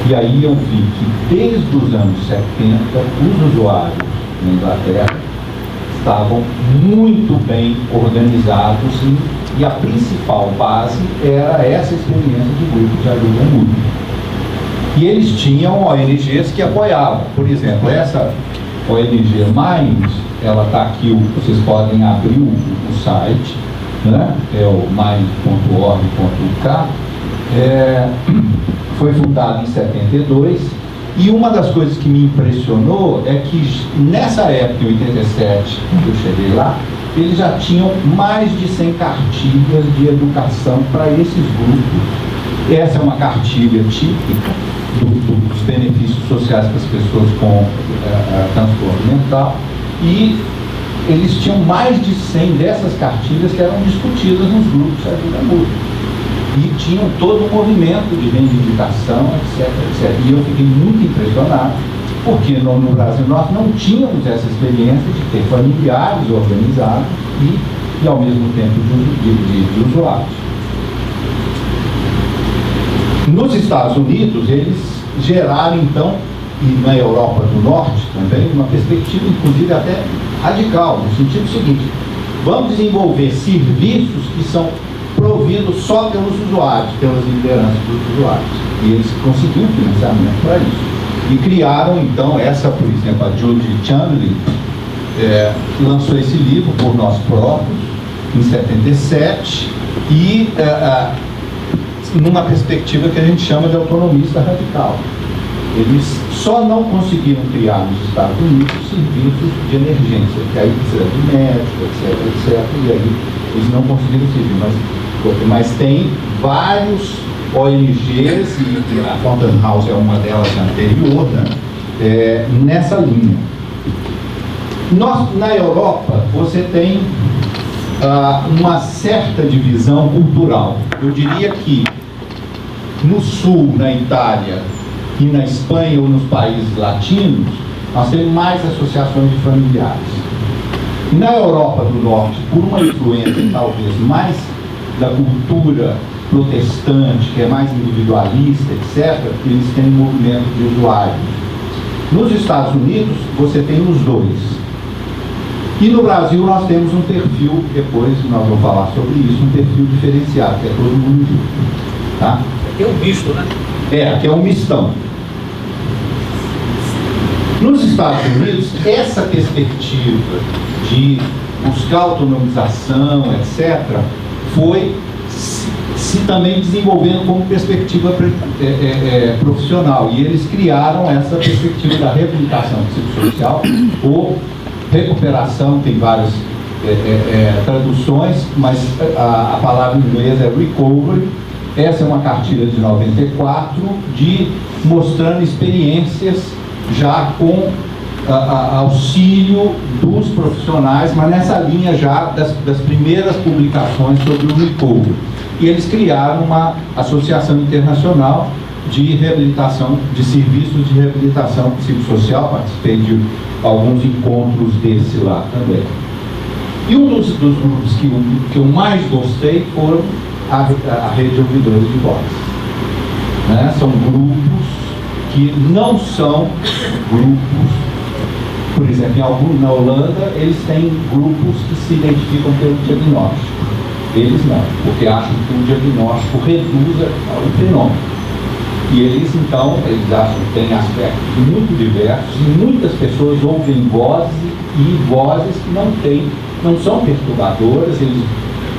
Speaker 13: E aí eu vi que desde os anos 70 os usuários na Inglaterra estavam muito bem organizados e a principal base era essa experiência de grupo de ajuda mútua. E eles tinham ONGs que apoiavam. Por exemplo, essa ONG Minds, ela está aqui, vocês podem abrir o site, né? É o mind.org.uk. Foi fundado em 72 e uma das coisas que me impressionou é que nessa época, em 87, quando eu cheguei lá, eles já tinham mais de 100 cartilhas de educação para esses grupos. Essa é uma cartilha típica dos benefícios sociais para as pessoas com transtorno mental, e eles tinham mais de 100 dessas cartilhas que eram discutidas nos grupos de ajuda mútua. E tinham todo um movimento de reivindicação, etc, etc. E eu fiquei muito impressionado, porque no Brasil nós não tínhamos essa experiência de ter familiares organizados e ao mesmo tempo de usuários. Nos Estados Unidos, eles geraram, então, e na Europa do Norte também, uma perspectiva, inclusive, até radical, no sentido seguinte: vamos desenvolver serviços que são providos só pelos usuários, pelas lideranças dos usuários. E eles conseguiram financiamento para isso. E criaram, então, por exemplo, a Judy Chandler lançou esse livro por nós próprios, em 77, e numa perspectiva que a gente chama de autonomista radical. Eles só não conseguiram criar nos Estados Unidos serviços de emergência, que aí precisa de médico, etc, etc, e aí eles não conseguiram servir, mas tem vários ONGs, e a Fountain House é uma delas anterior, né, nessa linha. Na Europa, você tem uma certa divisão cultural. Eu diria que no sul, na Itália e na Espanha ou nos países latinos, nós temos mais associações de familiares. E na Europa do Norte, por uma influência talvez mais da cultura protestante, que é mais individualista, etc., eles têm um movimento de usuários. Nos Estados Unidos, você tem os dois. E no Brasil nós temos um perfil, depois nós vamos falar sobre isso, um perfil diferenciado, que é todo mundo junto. Tá?
Speaker 3: Tem um misto, né?
Speaker 13: Aqui é um mistão. Nos Estados Unidos, essa perspectiva de buscar autonomização, etc., foi se também desenvolvendo como perspectiva profissional. E eles criaram essa perspectiva da reabilitação psicossocial ou recuperação, tem várias traduções, mas a palavra em inglês é recovery. Essa é uma cartilha de 94, mostrando experiências já com auxílio dos profissionais, mas nessa linha já das primeiras publicações sobre o recovery. E eles criaram uma associação internacional de reabilitação, de serviços de reabilitação psicossocial. Participei de alguns encontros desse lá também. E um dos grupos que eu mais gostei foram a rede de ouvidores de voz. Né? São grupos que não são grupos, por exemplo, na Holanda, eles têm grupos que se identificam pelo diagnóstico. Eles não, porque acham que o diagnóstico reduz o fenômeno. E eles, então, acham que tem aspectos muito diversos e muitas pessoas ouvem vozes que não são perturbadoras.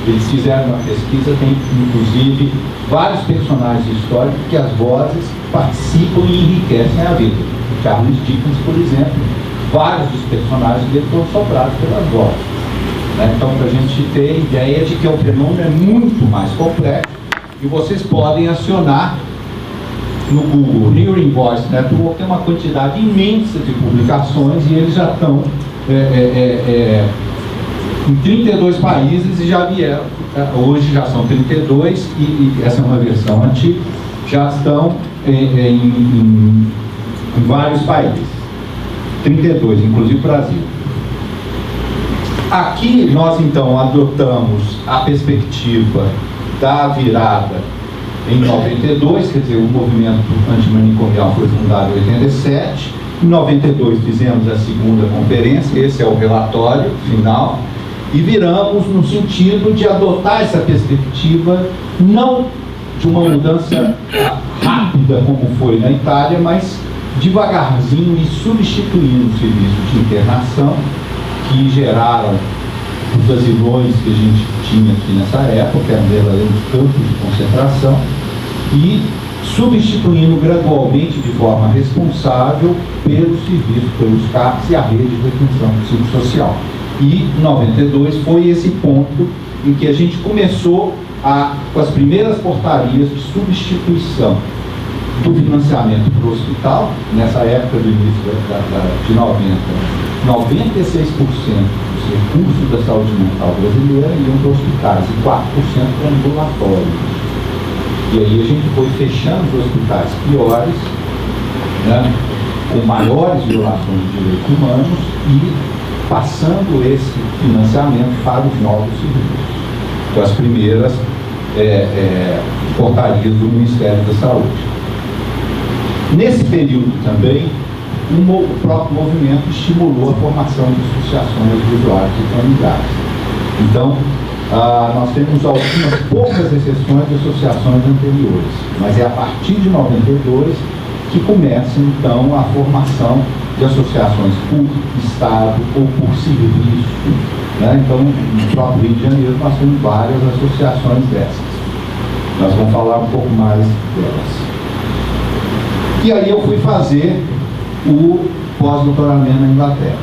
Speaker 13: Eles fizeram uma pesquisa, tem inclusive vários personagens históricos que as vozes participam e enriquecem a vida. O Charles Dickens, por exemplo, vários dos personagens dele foram soprados pelas vozes. Então, para a gente ter ideia de que o fenômeno é muito mais complexo, e vocês podem acionar no Google Hearing Voice Network, tem uma quantidade imensa de publicações e eles já estão em 32 países e já vieram, hoje já são 32 e essa é uma versão antiga, já estão em vários países, 32, inclusive o Brasil. Aqui nós então adotamos a perspectiva da virada em 92, quer dizer, o movimento antimanicomial foi fundado em 87, em 92 fizemos a segunda conferência, esse é o relatório final, e viramos no sentido de adotar essa perspectiva, não de uma mudança rápida como foi na Itália, mas devagarzinho e substituindo o serviço de internação que geraram os asilões que a gente tinha aqui nessa época, que eram verdadeiros campos de concentração, e substituindo gradualmente de forma responsável pelo serviço, pelos CAPs e a rede de detenção psicossocial. E 92 foi esse ponto em que a gente começou com as primeiras portarias de substituição do financiamento para o hospital. Nessa época do início de 90, 96% dos recursos da saúde mental brasileira iam para hospitais e 4% para ambulatórios. E aí a gente foi fechando os hospitais piores, né, com maiores violações de direitos humanos e passando esse financiamento para os novos serviços, com as primeiras portarias do Ministério da Saúde. Nesse período também, o próprio movimento estimulou a formação de associações de usuários e familiares. Então, nós temos algumas poucas exceções de associações anteriores, mas é a partir de 92 que começa então a formação de associações por Estado ou por serviço. Né? Então, no próprio Rio de Janeiro nós temos várias associações dessas. Nós vamos falar um pouco mais delas. E aí eu fui fazer o pós-doutoramento na Inglaterra,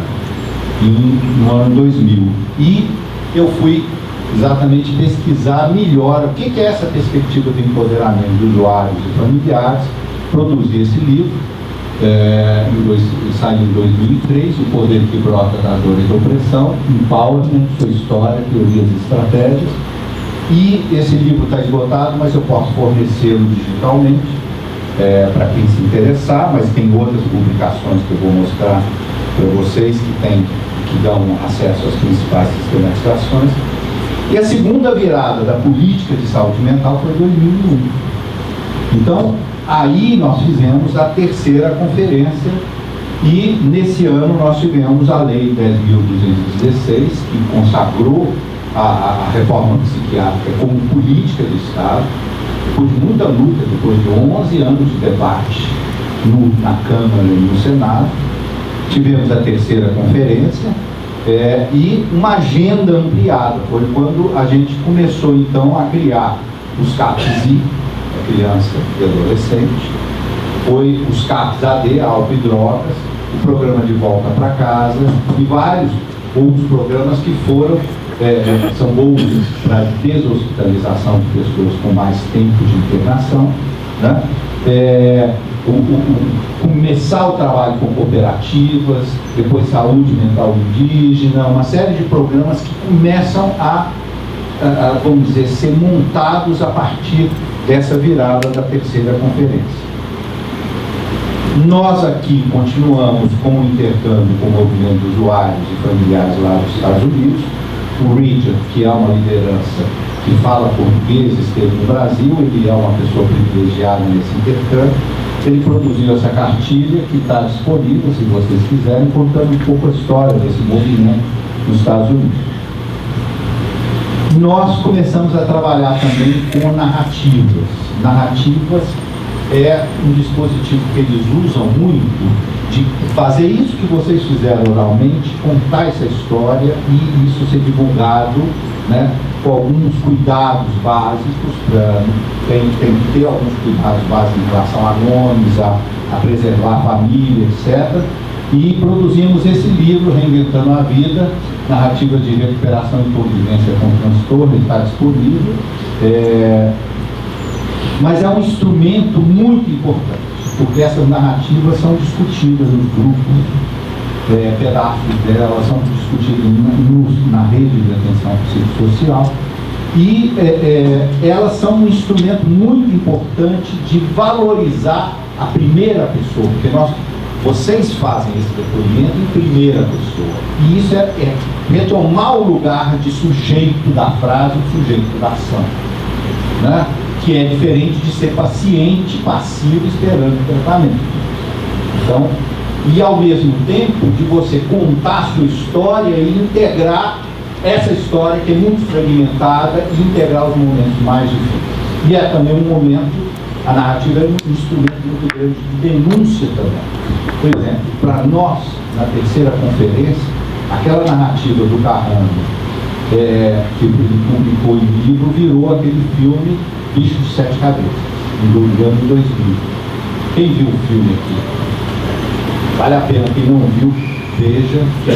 Speaker 13: no ano 2000. E eu fui exatamente pesquisar melhor o que é essa perspectiva de empoderamento de usuários e familiares, produzi esse livro. saiu em 2003, O Poder que Brota da Dor e da Opressão, Empowerment, Sua História, Teorias e Estratégias. E esse livro está esgotado, mas eu posso fornecê-lo digitalmente para quem se interessar, mas tem outras publicações que eu vou mostrar para vocês que dão acesso às principais sistematizações. E a segunda virada da política de saúde mental foi em 2001. Então, aí nós fizemos a terceira conferência e nesse ano nós tivemos a Lei 10.216, que consagrou a reforma psiquiátrica como política de Estado, depois de muita luta, depois de 11 anos de debate na Câmara e no Senado. Tivemos a terceira conferência e uma agenda ampliada. Foi quando a gente começou então a criar os CAPS-I, a criança e adolescente, foi os CAPS-AD, álcool e drogas, o programa de volta para casa e vários outros programas que são bolsas para deshospitalização de pessoas com mais tempo de internação, né? Começar o trabalho com cooperativas, depois saúde mental indígena, uma série de programas que começam vamos dizer, ser montados a partir dessa virada da terceira conferência. Nós aqui continuamos com o intercâmbio com o movimento de usuários e familiares lá dos Estados Unidos. O Richard, que é uma liderança que fala português, esteve no Brasil, ele é uma pessoa privilegiada nesse intercâmbio. Ele produziu essa cartilha que está disponível, se vocês quiserem, contando um pouco a história desse movimento nos Estados Unidos. Nós começamos a trabalhar também com narrativas. Narrativas é um dispositivo que eles usam muito de fazer isso que vocês fizeram oralmente, contar essa história e isso ser divulgado, né, com alguns cuidados básicos, tem que ter alguns cuidados básicos em relação a nomes, a preservar a família, etc. E produzimos esse livro, Reinventando a Vida, narrativa de recuperação e convivência com transtorno, está disponível. Mas é um instrumento muito importante, porque essas narrativas são discutidas nos grupos, pedaços delas são discutidos na rede de atenção psicossocial, e elas são um instrumento muito importante de valorizar a primeira pessoa, porque vocês fazem esse depoimento em primeira pessoa, e isso é retomar o lugar de sujeito da frase, o sujeito da ação, né? Que é diferente de ser paciente, passivo, esperando o tratamento. Então, e ao mesmo tempo de você contar a sua história e integrar essa história que é muito fragmentada e integrar os momentos mais difíceis. E é também um momento, a narrativa é um instrumento muito grande de denúncia também. Por exemplo, para nós, na terceira conferência, aquela narrativa do Carrano, que ele publicou em livro, virou aquele filme Bicho de Sete Cabeças, em 2000. Quem viu o filme aqui? Vale a pena, quem não viu, veja, que é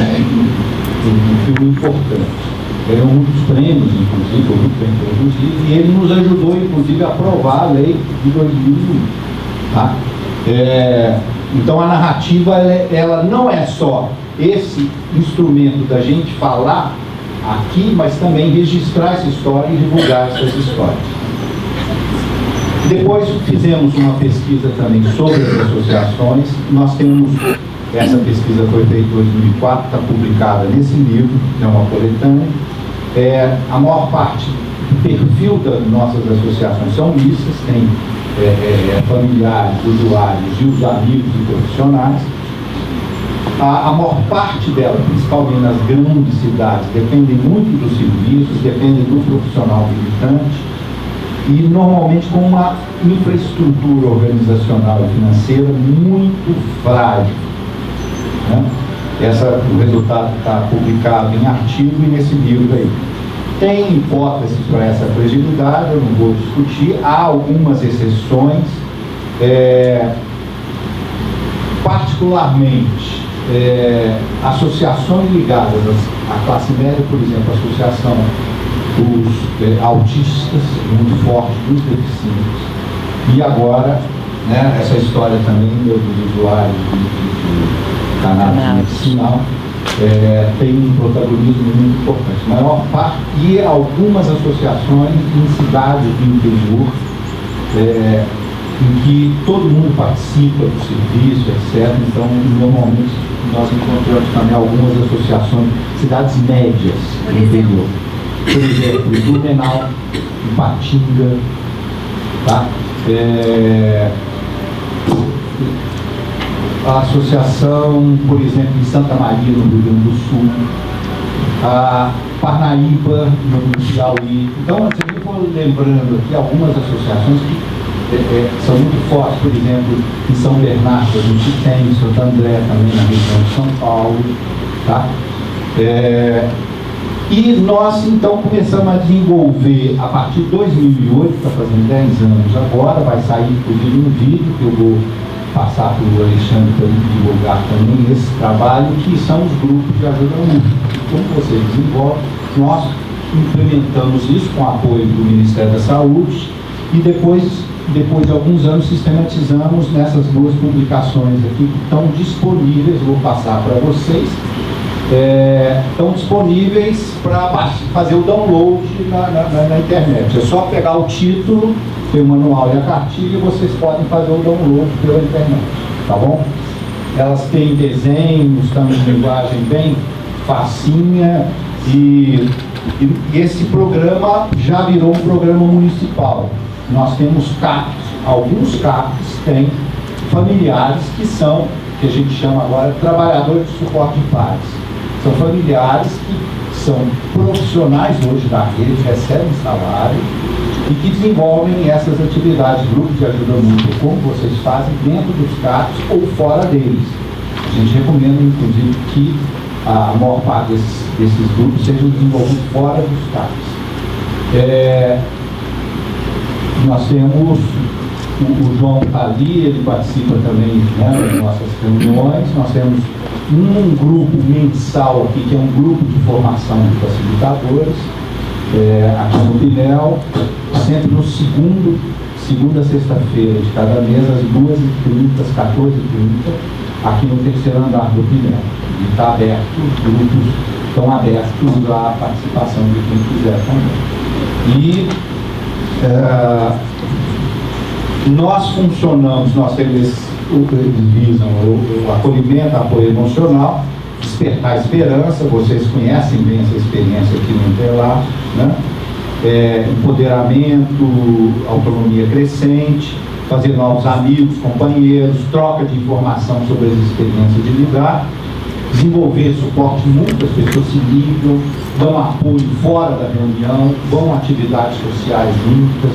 Speaker 13: um filme importante. Ganhou muitos prêmios, inclusive, foi muito bem produzido, e ele nos ajudou, inclusive, a aprovar a lei de 2001. Tá? Então a narrativa, ela não é só esse instrumento da gente falar aqui, mas também registrar essa história e divulgar essas histórias. Depois fizemos uma pesquisa também sobre as associações. Nós temos, essa pesquisa foi feita em 2004, está publicada nesse livro, que é uma coletânea. A maior parte do perfil das nossas associações são mistas, tem familiares, usuários e os amigos e profissionais. A maior parte delas, principalmente nas grandes cidades, dependem muito dos serviços, dependem do profissional militante, e normalmente com uma infraestrutura organizacional e financeira muito frágil, né? O resultado está publicado em artigo e nesse livro aí. Tem hipóteses para essa fragilidade, eu não vou discutir, há algumas exceções, particularmente associações ligadas à classe média, por exemplo, a associação dos autistas, muito forte, dos deficientes, e agora né? Essa história também dos usuários de cannabis medicinal tem um protagonismo muito importante. A maior parte, e algumas associações em cidades do interior, em que todo mundo participa do serviço, etc. Então, normalmente, nós encontramos também algumas associações, cidades médias do interior. Por exemplo, Blumenau, Ipatinga, tá? A associação, por exemplo, em Santa Maria, no Rio Grande do Sul, a Parnaíba, no Piauí. Então, eu vou lembrando aqui algumas associações que são muito fortes, por exemplo, em São Bernardo, a gente tem, em Santo André, também na região de São Paulo, tá? E nós, então, começamos a desenvolver, a partir de 2008, está fazendo 10 anos agora, vai sair, inclusive, um vídeo que eu vou passar para o Alexandre para ele divulgar também esse trabalho, que são os grupos de ajuda mútua. Como você desenvolve, nós implementamos isso com o apoio do Ministério da Saúde e depois de alguns anos sistematizamos nessas duas publicações aqui que estão disponíveis, vou passar para vocês, estão disponíveis para fazer o download na internet. É só pegar o título, tem o manual e a cartilha, e vocês podem fazer o download pela internet, tá bom? Elas têm desenhos, estão em linguagem bem facinha, e esse programa já virou um programa municipal. Nós temos CAPs, alguns CAPs têm familiares que a gente chama agora de trabalhadores de suporte de pares. São familiares que são profissionais hoje da rede, recebem salário e que desenvolvem essas atividades, grupos de ajuda mútua, como vocês fazem, dentro dos CAPs ou fora deles. A gente recomenda, inclusive, que a maior parte desses grupos sejam desenvolvidos fora dos CAPs. Nós temos, o João está ali, ele participa também, né, das nossas reuniões. Nós temos um grupo mensal aqui, que é um grupo de formação de facilitadores, aqui no Pinel, sempre no segunda sexta-feira de cada mês, às 2h30, às 14h30, aqui no terceiro andar do Pinel. E está aberto, os grupos estão abertos à participação de quem quiser também. E nós funcionamos, nós temos eles visam o acolhimento, apoio emocional, despertar esperança, vocês conhecem bem essa experiência aqui no Interlagos, né? Empoderamento, autonomia crescente, fazer novos amigos, companheiros, troca de informação sobre as experiências de lidar, desenvolver suporte mútuo, as pessoas se ligam, dão apoio fora da reunião, vão a atividades sociais juntas,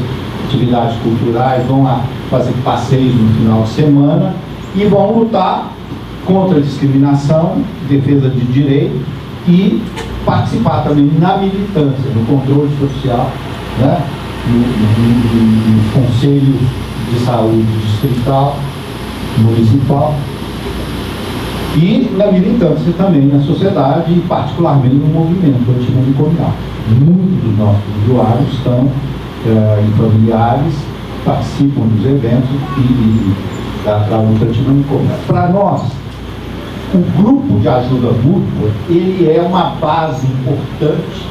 Speaker 13: atividades culturais, vão a fazer passeios no final de semana e vão lutar contra a discriminação, defesa de direito e participar também na militância, no controle social, né? no Conselho de Saúde Distrital, Municipal, e na militância também na sociedade, e particularmente no movimento antimanicomial. Muitos dos nossos usuários estão em familiares, participam dos eventos e da luta antimanicomial. Para nós, o grupo de ajuda mútua, ele é uma base importante,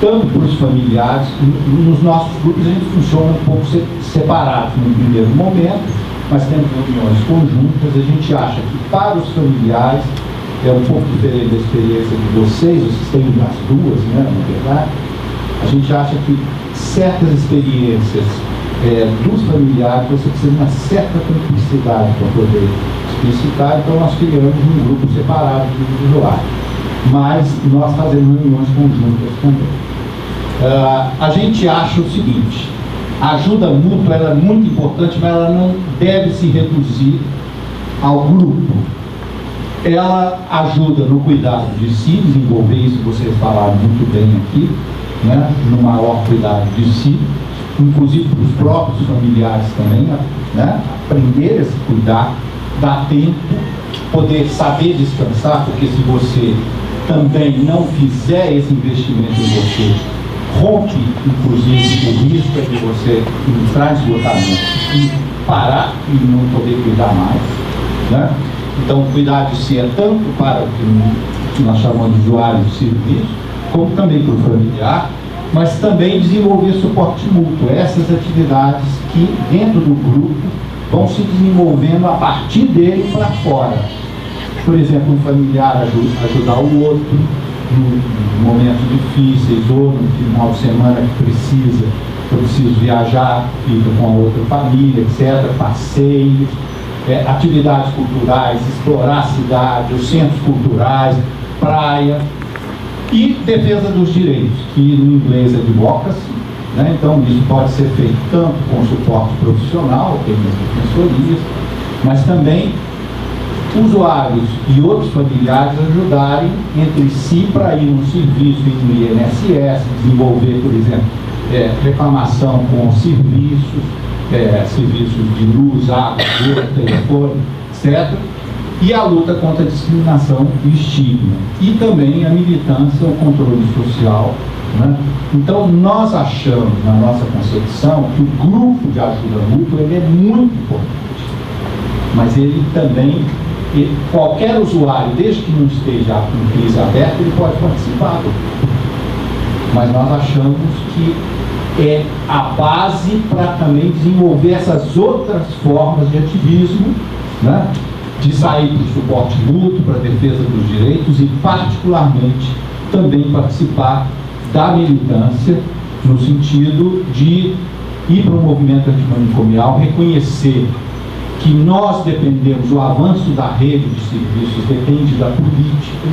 Speaker 13: tanto para os familiares, nos nossos grupos a gente funciona um pouco separado no primeiro momento, mas temos reuniões conjuntas. A gente acha que para os familiares é um pouco diferente da experiência de vocês têm as duas, né, na verdade. A gente acha que certas experiências dos familiares você precisa de uma certa cumplicidade para poder explicitar, então nós criamos um grupo separado de usuários, mas nós fazemos reuniões conjuntas também. A gente acha o seguinte: a ajuda mútua ela é muito importante, mas ela não deve se reduzir ao grupo. Ela ajuda no cuidado de si, desenvolver isso, vocês falaram muito bem aqui, né? No maior cuidado de si, inclusive para os próprios familiares também, né? Aprender a se cuidar, dar tempo, poder saber descansar, porque se você também não fizer esse investimento em você, rompe, inclusive, o risco de você entrar em esgotamento e parar e não poder cuidar mais, né? Então, cuidar de si é tanto para o que nós chamamos de usuário de serviço, como também para o familiar, mas também desenvolver suporte mútuo. Essas atividades que, dentro do grupo, vão se desenvolvendo a partir dele para fora. Por exemplo, um familiar ajudar o outro em momentos difíceis, ou no final de semana que precisa, eu preciso viajar, fica com a outra família, etc., passeios, atividades culturais, explorar a cidade, os centros culturais, praia, e defesa dos direitos, que no inglês é advocacy, né? Então isso pode ser feito tanto com suporte profissional, tem as defensorias, mas também usuários e outros familiares ajudarem entre si para ir no serviço e no INSS, desenvolver, por exemplo, reclamação com serviços de luz, água, telefone, etc. E a luta contra a discriminação e estigma. E também a militância, o controle social, né? Então, nós achamos, na nossa concepção, que o grupo de ajuda mútua ele é muito importante. Mas ele também, qualquer usuário, desde que não esteja em crise aberta, ele pode participar. Mas nós achamos que é a base para também desenvolver essas outras formas de ativismo, né? De sair para o suporte mútuo, para a defesa dos direitos e, particularmente, também participar da militância no sentido de ir para o movimento antimanicomial, reconhecer que nós dependemos, o avanço da rede de serviços depende da política,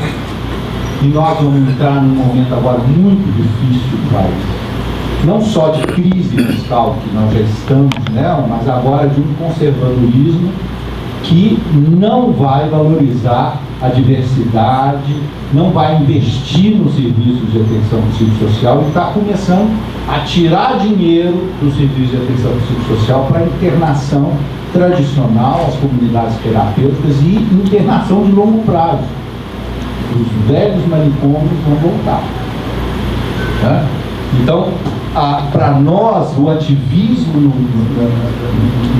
Speaker 13: e nós vamos entrar num momento agora muito difícil do país. Não só de crise fiscal, que nós já estamos nela, mas agora de um conservadorismo que não vai valorizar a diversidade, não vai investir nos serviços de atenção psicossocial e está começando a tirar dinheiro dos serviços de atenção psicossocial para internação tradicional, as comunidades terapêuticas e internação de longo prazo. Os velhos manicômios vão voltar, né? Então, para nós, o ativismo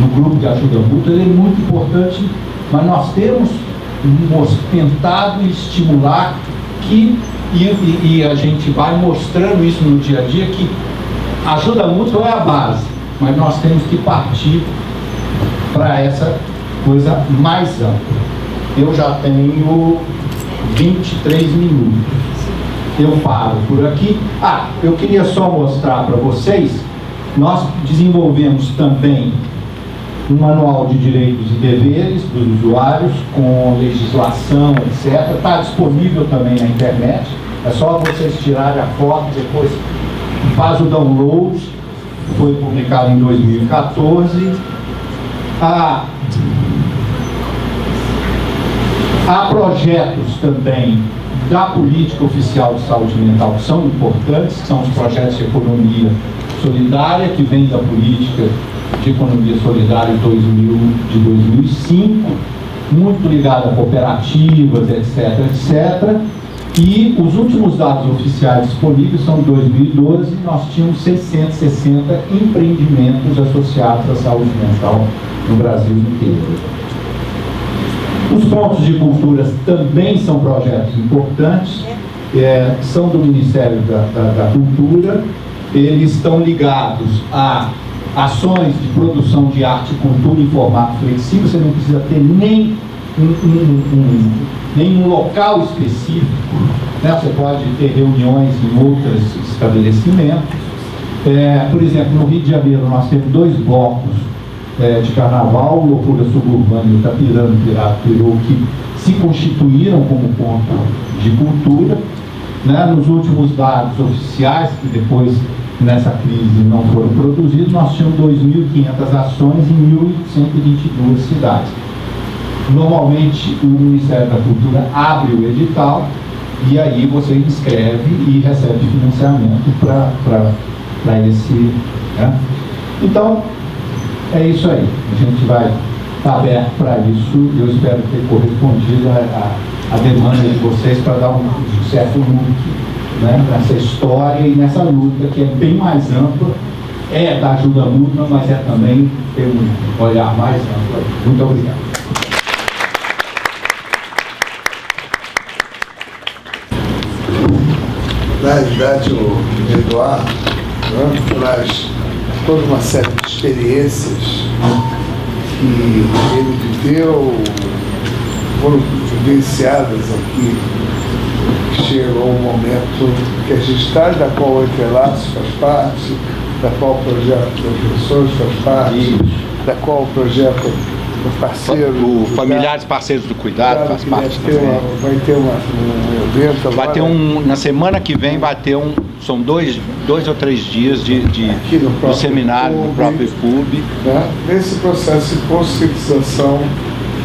Speaker 13: no grupo de ajuda mútua ele é muito importante, mas nós temos tentado estimular que, e a gente vai mostrando isso no dia a dia, que a ajuda mútua é a base, mas nós temos que partir para essa coisa mais ampla. Eu já tenho 23 minutos. Eu paro por aqui. Eu queria só mostrar para vocês, nós desenvolvemos também um manual de direitos e deveres dos usuários, com legislação, etc. Está disponível também na internet, é só vocês tirarem a foto, depois faz o download, foi publicado em 2014. Há projetos também da política oficial de saúde mental que são importantes, que são os projetos de economia solidária, que vem da política de economia solidária de 2005, muito ligada a cooperativas, etc., etc. E os últimos dados oficiais disponíveis são de 2012, nós tínhamos 660 empreendimentos associados à saúde mental no Brasil inteiro. Os pontos de cultura também são projetos importantes, são do Ministério da Cultura, eles estão ligados a ações de produção de arte e cultura em formato flexível, você não precisa ter nem um local específico, né? Você pode ter reuniões em outros estabelecimentos. Por exemplo, no Rio de Janeiro nós temos 2 blocos de carnaval, Loucura Suburbana e Itapiranga, Pirapiru, que se constituíram como ponto de cultura, né? Nos últimos dados oficiais, que depois nessa crise não foram produzidos, nós tínhamos 2.500 ações em 1.122 cidades. Normalmente o Ministério da Cultura abre o edital e aí você inscreve e recebe financiamento para esse, né? Então, é isso aí. A gente vai estar aberto para isso e eu espero ter correspondido a demanda de vocês para dar um certo look, né, nessa história e nessa luta que é bem mais ampla. é da ajuda mútua, mas é também ter um olhar mais na sua vida. Muito obrigado.
Speaker 2: Na realidade, o Eduardo, né, traz toda uma série de experiências que ele viveu, foram vivenciadas aqui. Chegou um momento que a gente está, da qual o Entrelaços faz parte, da qual o projeto Professores faz parte, da qual o projeto parceiro.
Speaker 5: O Familiares Parceiros do Cuidado faz parte também.
Speaker 2: Vai ter um evento agora.
Speaker 5: Vai ter na semana que vem vai ter são dois ou três dias do seminário no próprio PUB.
Speaker 2: Né? Nesse processo de conscientização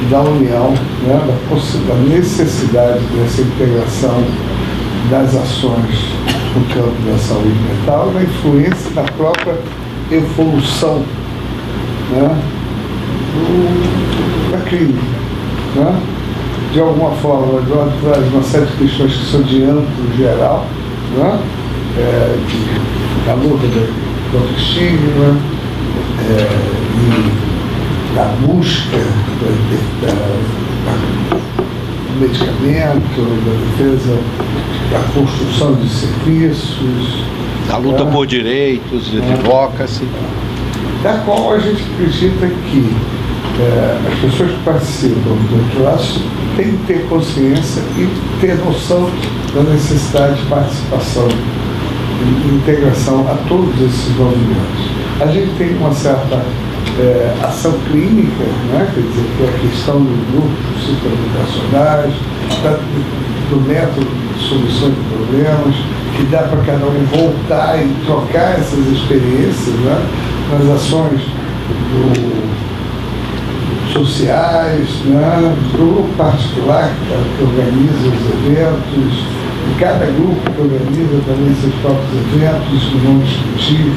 Speaker 2: da união, né? da necessidade dessa integração das ações no campo da saúde mental, da influência da própria evolução, né? Da clínica, né? De alguma forma, o Eduardo traz uma série de questões que são de âmbito geral, né? Da luta contra o estigma, e da busca do medicamento, da defesa, da construção de serviços,
Speaker 5: da luta por direitos, de advocacy,
Speaker 2: da qual a gente acredita que as pessoas que participam do Entrelaços têm que ter consciência e ter noção da necessidade de participação e integração a todos esses movimentos. A gente tem uma certa ação clínica, né? Quer dizer, que é a questão dos grupos psicoeducacionais, do método de solução de problemas, que dá para cada um voltar e trocar essas experiências, né? Nas ações sociais, né? Do grupo particular que organiza os eventos, e cada grupo que organiza também seus próprios eventos, que vão discutir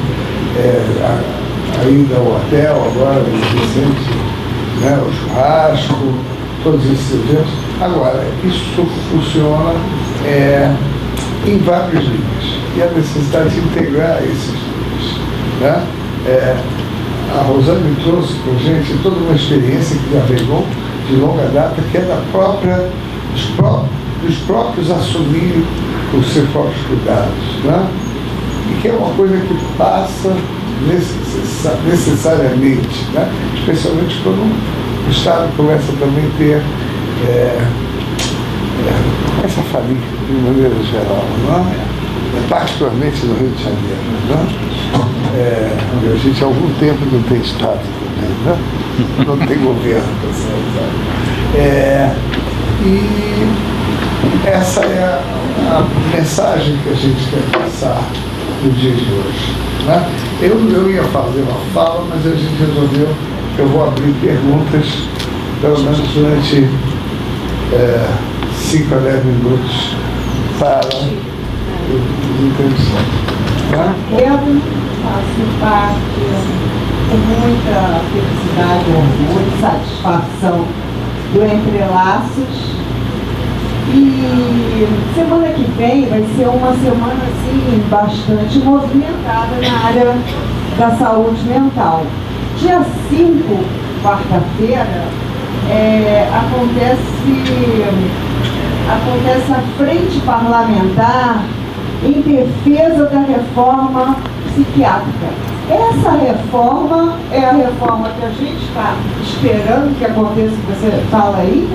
Speaker 2: a ida ao hotel, agora, recente, né? O churrasco, todos esses eventos. Agora, isso funciona em vários níveis, e a necessidade de integrar esses níveis, né? A Rosane me trouxe para a gente toda uma experiência que já veio de longa data, que é dos próprios assumirem os seus próprios cuidados, né? E que é uma coisa que passa necessariamente, né? Especialmente quando o Estado começa também a ter começa a falir de maneira geral, né? Particularmente no Rio de Janeiro, né? Onde a gente há algum tempo não tem Estado também, né? Não tem governo, e essa é a mensagem que a gente quer passar no dia de hoje, né? Eu ia fazer uma fala, mas a gente resolveu que eu vou abrir perguntas, pelo menos durante 5 a 10 minutos para os interessantes.
Speaker 14: Eu faço parte com muita felicidade, orgulho, satisfação do Entrelaços. E semana que vem vai ser uma semana assim, bastante movimentada na área da saúde mental. Dia 5, quarta-feira, acontece a frente parlamentar em defesa da reforma psiquiátrica. Essa reforma é a reforma que a gente está esperando que aconteça, que você fala aí,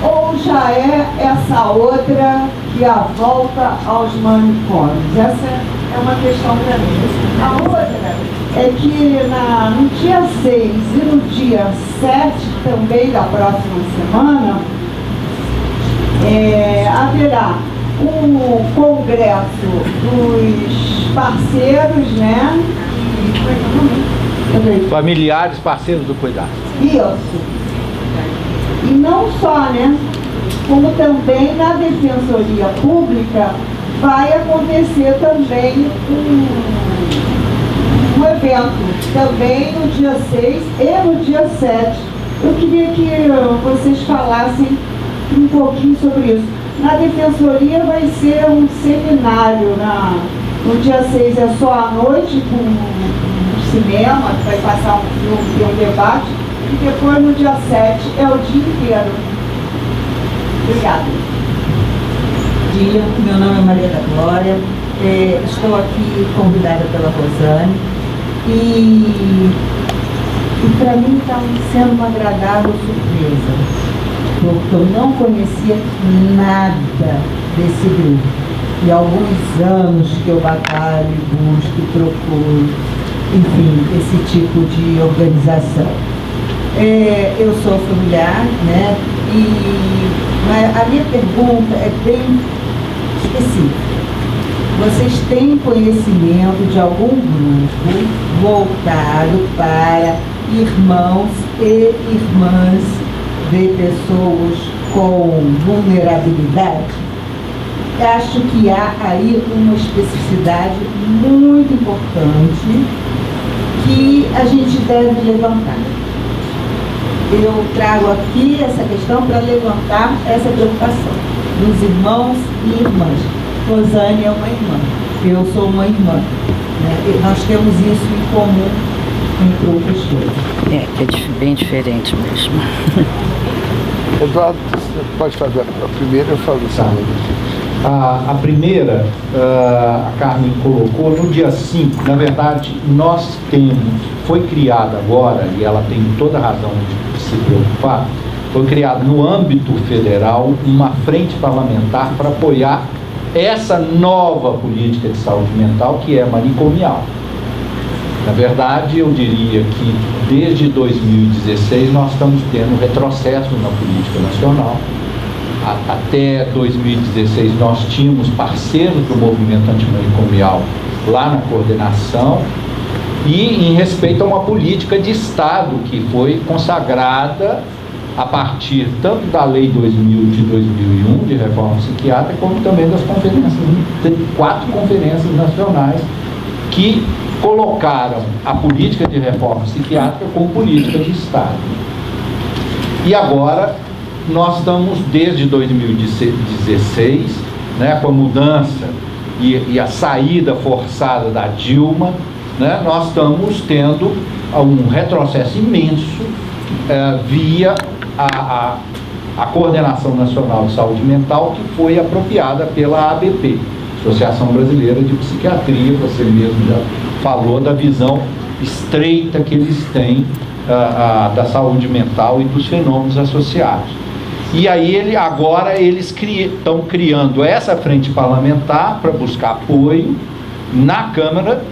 Speaker 14: ou já é essa outra que é a volta aos manicômios? Essa é uma questão para mim. A outra é que no dia 6 e no dia 7 também da próxima semana, haverá o congresso dos parceiros, né?
Speaker 5: Familiares Parceiros do Cuidado.
Speaker 14: Isso. E não só, né? Como também na Defensoria Pública vai acontecer também um evento, também no dia 6 e no dia 7. Eu queria que vocês falassem um pouquinho sobre isso. Na Defensoria vai ser um seminário, no dia 6 é só à noite, com cinema, que vai passar um filme, ter um debate, e depois no dia 7 é o dia inteiro. Obrigada.
Speaker 12: Bom dia, meu nome é Maria da Glória, estou aqui convidada pela Rosane e para mim está sendo uma agradável surpresa, porque eu não conhecia nada desse grupo. E há alguns anos que eu batalho, busco, procuro, enfim, esse tipo de organização. Eu sou familiar, né? Mas a minha pergunta é bem específica. Vocês têm conhecimento de algum grupo voltado para irmãos e irmãs de pessoas com vulnerabilidade? Acho que há aí uma especificidade muito importante que a gente deve levantar. Eu trago aqui essa questão para levantar essa preocupação dos irmãos e irmãs. Rosane é uma irmã, eu sou uma irmã, né? E nós temos isso em comum, entre outras coisas.
Speaker 4: Que é bem diferente mesmo.
Speaker 2: Eduardo, você pode fazer a primeira, eu falo assim.
Speaker 5: A primeira, a Carmen colocou no dia 5, na verdade, foi criada agora, e ela tem toda a razão de se preocupar, foi criada no âmbito federal uma frente parlamentar para apoiar essa nova política de saúde mental que é manicomial. Na verdade, eu diria que desde 2016 nós estamos tendo retrocesso na política nacional. Até 2016 nós tínhamos parceiros do movimento antimanicomial lá na coordenação e em respeito a uma política de Estado que foi consagrada a partir tanto da Lei 2000 de 2001 de reforma psiquiátrica como também das conferências, 4 conferências nacionais que colocaram a política de reforma psiquiátrica como política de Estado. E agora nós estamos desde 2016, né, com a mudança e a saída forçada da Dilma, né, nós estamos tendo um retrocesso imenso via a Coordenação Nacional de Saúde Mental, que foi apropriada pela ABP, Associação Brasileira de Psiquiatria. Você mesmo já falou da visão estreita que eles têm da saúde mental e dos fenômenos associados. E aí agora eles estão criando essa frente parlamentar para buscar apoio na Câmara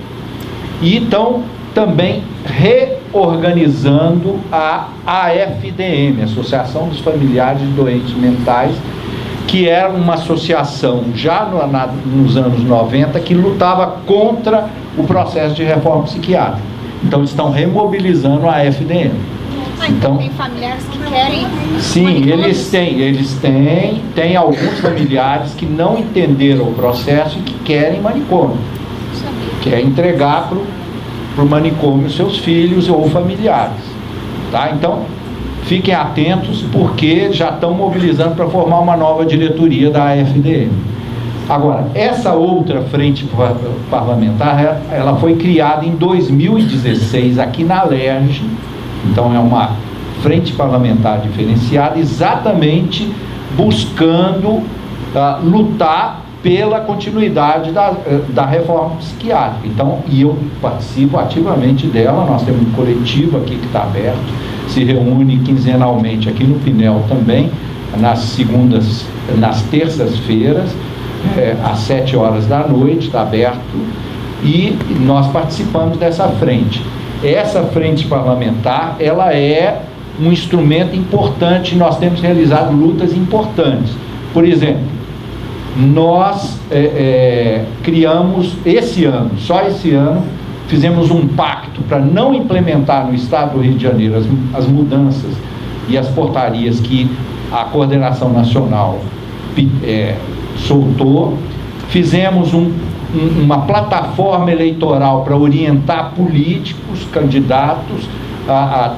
Speaker 5: e estão também reorganizando a AFDM, Associação dos Familiares de Doentes Mentais, que era uma associação já nos anos 90 que lutava contra o processo de reforma psiquiátrica. Então estão remobilizando a AFDM.
Speaker 10: Então tem familiares que querem...
Speaker 5: Sim, eles têm alguns familiares que não entenderam o processo e que querem manicômio. Quer entregar para o manicômio seus filhos ou familiares. Tá? Então, fiquem atentos porque já estão mobilizando para formar uma nova diretoria da AFDM. Agora, essa outra frente parlamentar, ela foi criada em 2016 aqui na Alerj. Então é uma frente parlamentar diferenciada, exatamente buscando lutar pela continuidade da reforma psiquiátrica. Então, e eu participo ativamente dela. Nós temos um coletivo aqui que está aberto, se reúne quinzenalmente aqui no Pinel também, nas terças-feiras, às 7 horas da noite, está aberto, e nós participamos dessa frente. Essa frente parlamentar, ela é um instrumento importante. Nós temos realizado lutas importantes. Por exemplo, nós criamos só esse ano, fizemos um pacto para não implementar no Estado do Rio de Janeiro as mudanças e as portarias que a Coordenação Nacional soltou. Fizemos uma plataforma eleitoral para orientar políticos, candidatos,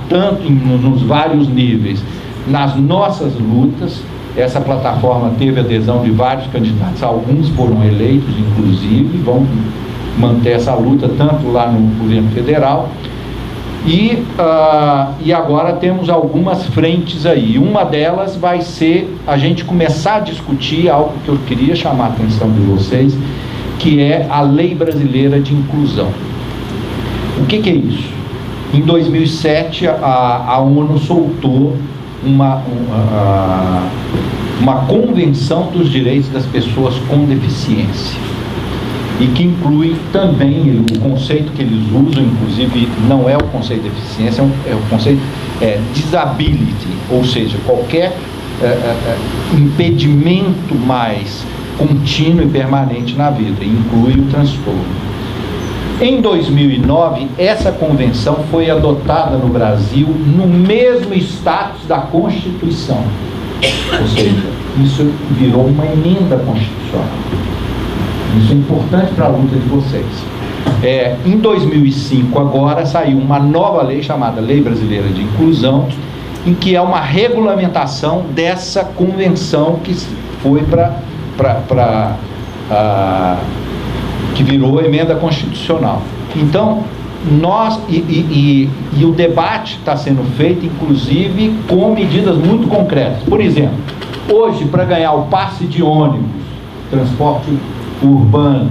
Speaker 5: tanto nos vários níveis, nas nossas lutas. Essa plataforma teve adesão de vários candidatos, alguns foram eleitos, inclusive, vão manter essa luta tanto lá no governo federal. E agora temos algumas frentes aí. Uma delas vai ser a gente começar a discutir algo que eu queria chamar a atenção de vocês, que é a Lei Brasileira de Inclusão. O que é isso? Em 2007, a ONU soltou uma Convenção dos Direitos das Pessoas com Deficiência, e que inclui também o conceito que eles usam, inclusive não é o conceito de deficiência, é o conceito disability, ou seja, qualquer impedimento mais contínuo e permanente na vida, inclui o transtorno. Em 2009, essa convenção foi adotada no Brasil no mesmo status da Constituição, ou seja, isso virou uma emenda constitucional. Isso é importante para a luta de vocês. Em 2005, agora, saiu uma nova lei chamada Lei Brasileira de Inclusão, em que é uma regulamentação dessa convenção que foi que virou emenda constitucional. Então, o debate está sendo feito, inclusive, com medidas muito concretas. Por exemplo, hoje, para ganhar o passe de ônibus, transporte urbano,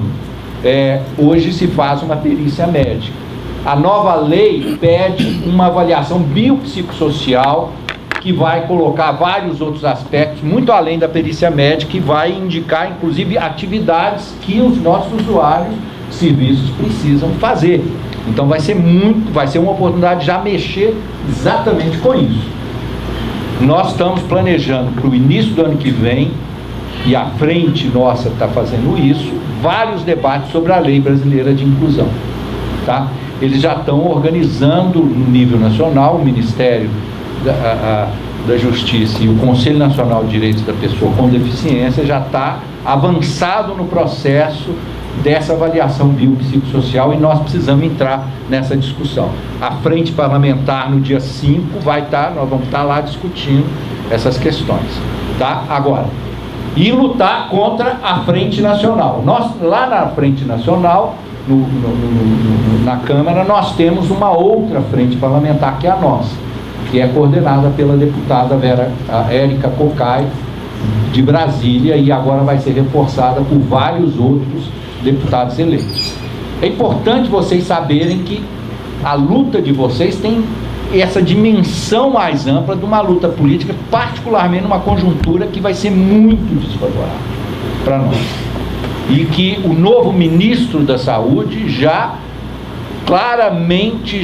Speaker 5: hoje se faz uma perícia médica. A nova lei pede uma avaliação biopsicossocial que vai colocar vários outros aspectos, muito além da perícia médica, e vai indicar, inclusive, atividades que os nossos usuários de serviços precisam fazer. Então vai ser uma oportunidade de já mexer exatamente com isso. Nós estamos planejando para o início do ano que vem, e a frente nossa está fazendo isso, vários debates sobre a Lei Brasileira de Inclusão. Tá? Eles já estão organizando no nível nacional, o Ministério da Justiça e o Conselho Nacional de Direitos da Pessoa com Deficiência já está avançado no processo dessa avaliação biopsicossocial, e nós precisamos entrar nessa discussão. A frente parlamentar no dia 5 nós vamos estar lá discutindo essas questões. Tá? Agora, e lutar contra a Frente Nacional. Nós, lá na Frente Nacional, na Câmara, nós temos uma outra frente parlamentar, que é a nossa, que é coordenada pela deputada Érica Cocai, de Brasília, e agora vai ser reforçada por vários outros deputados eleitos. É importante vocês saberem que a luta de vocês tem essa dimensão mais ampla de uma luta política, particularmente numa conjuntura que vai ser muito desfavorável para nós. E que o novo ministro da Saúde claramente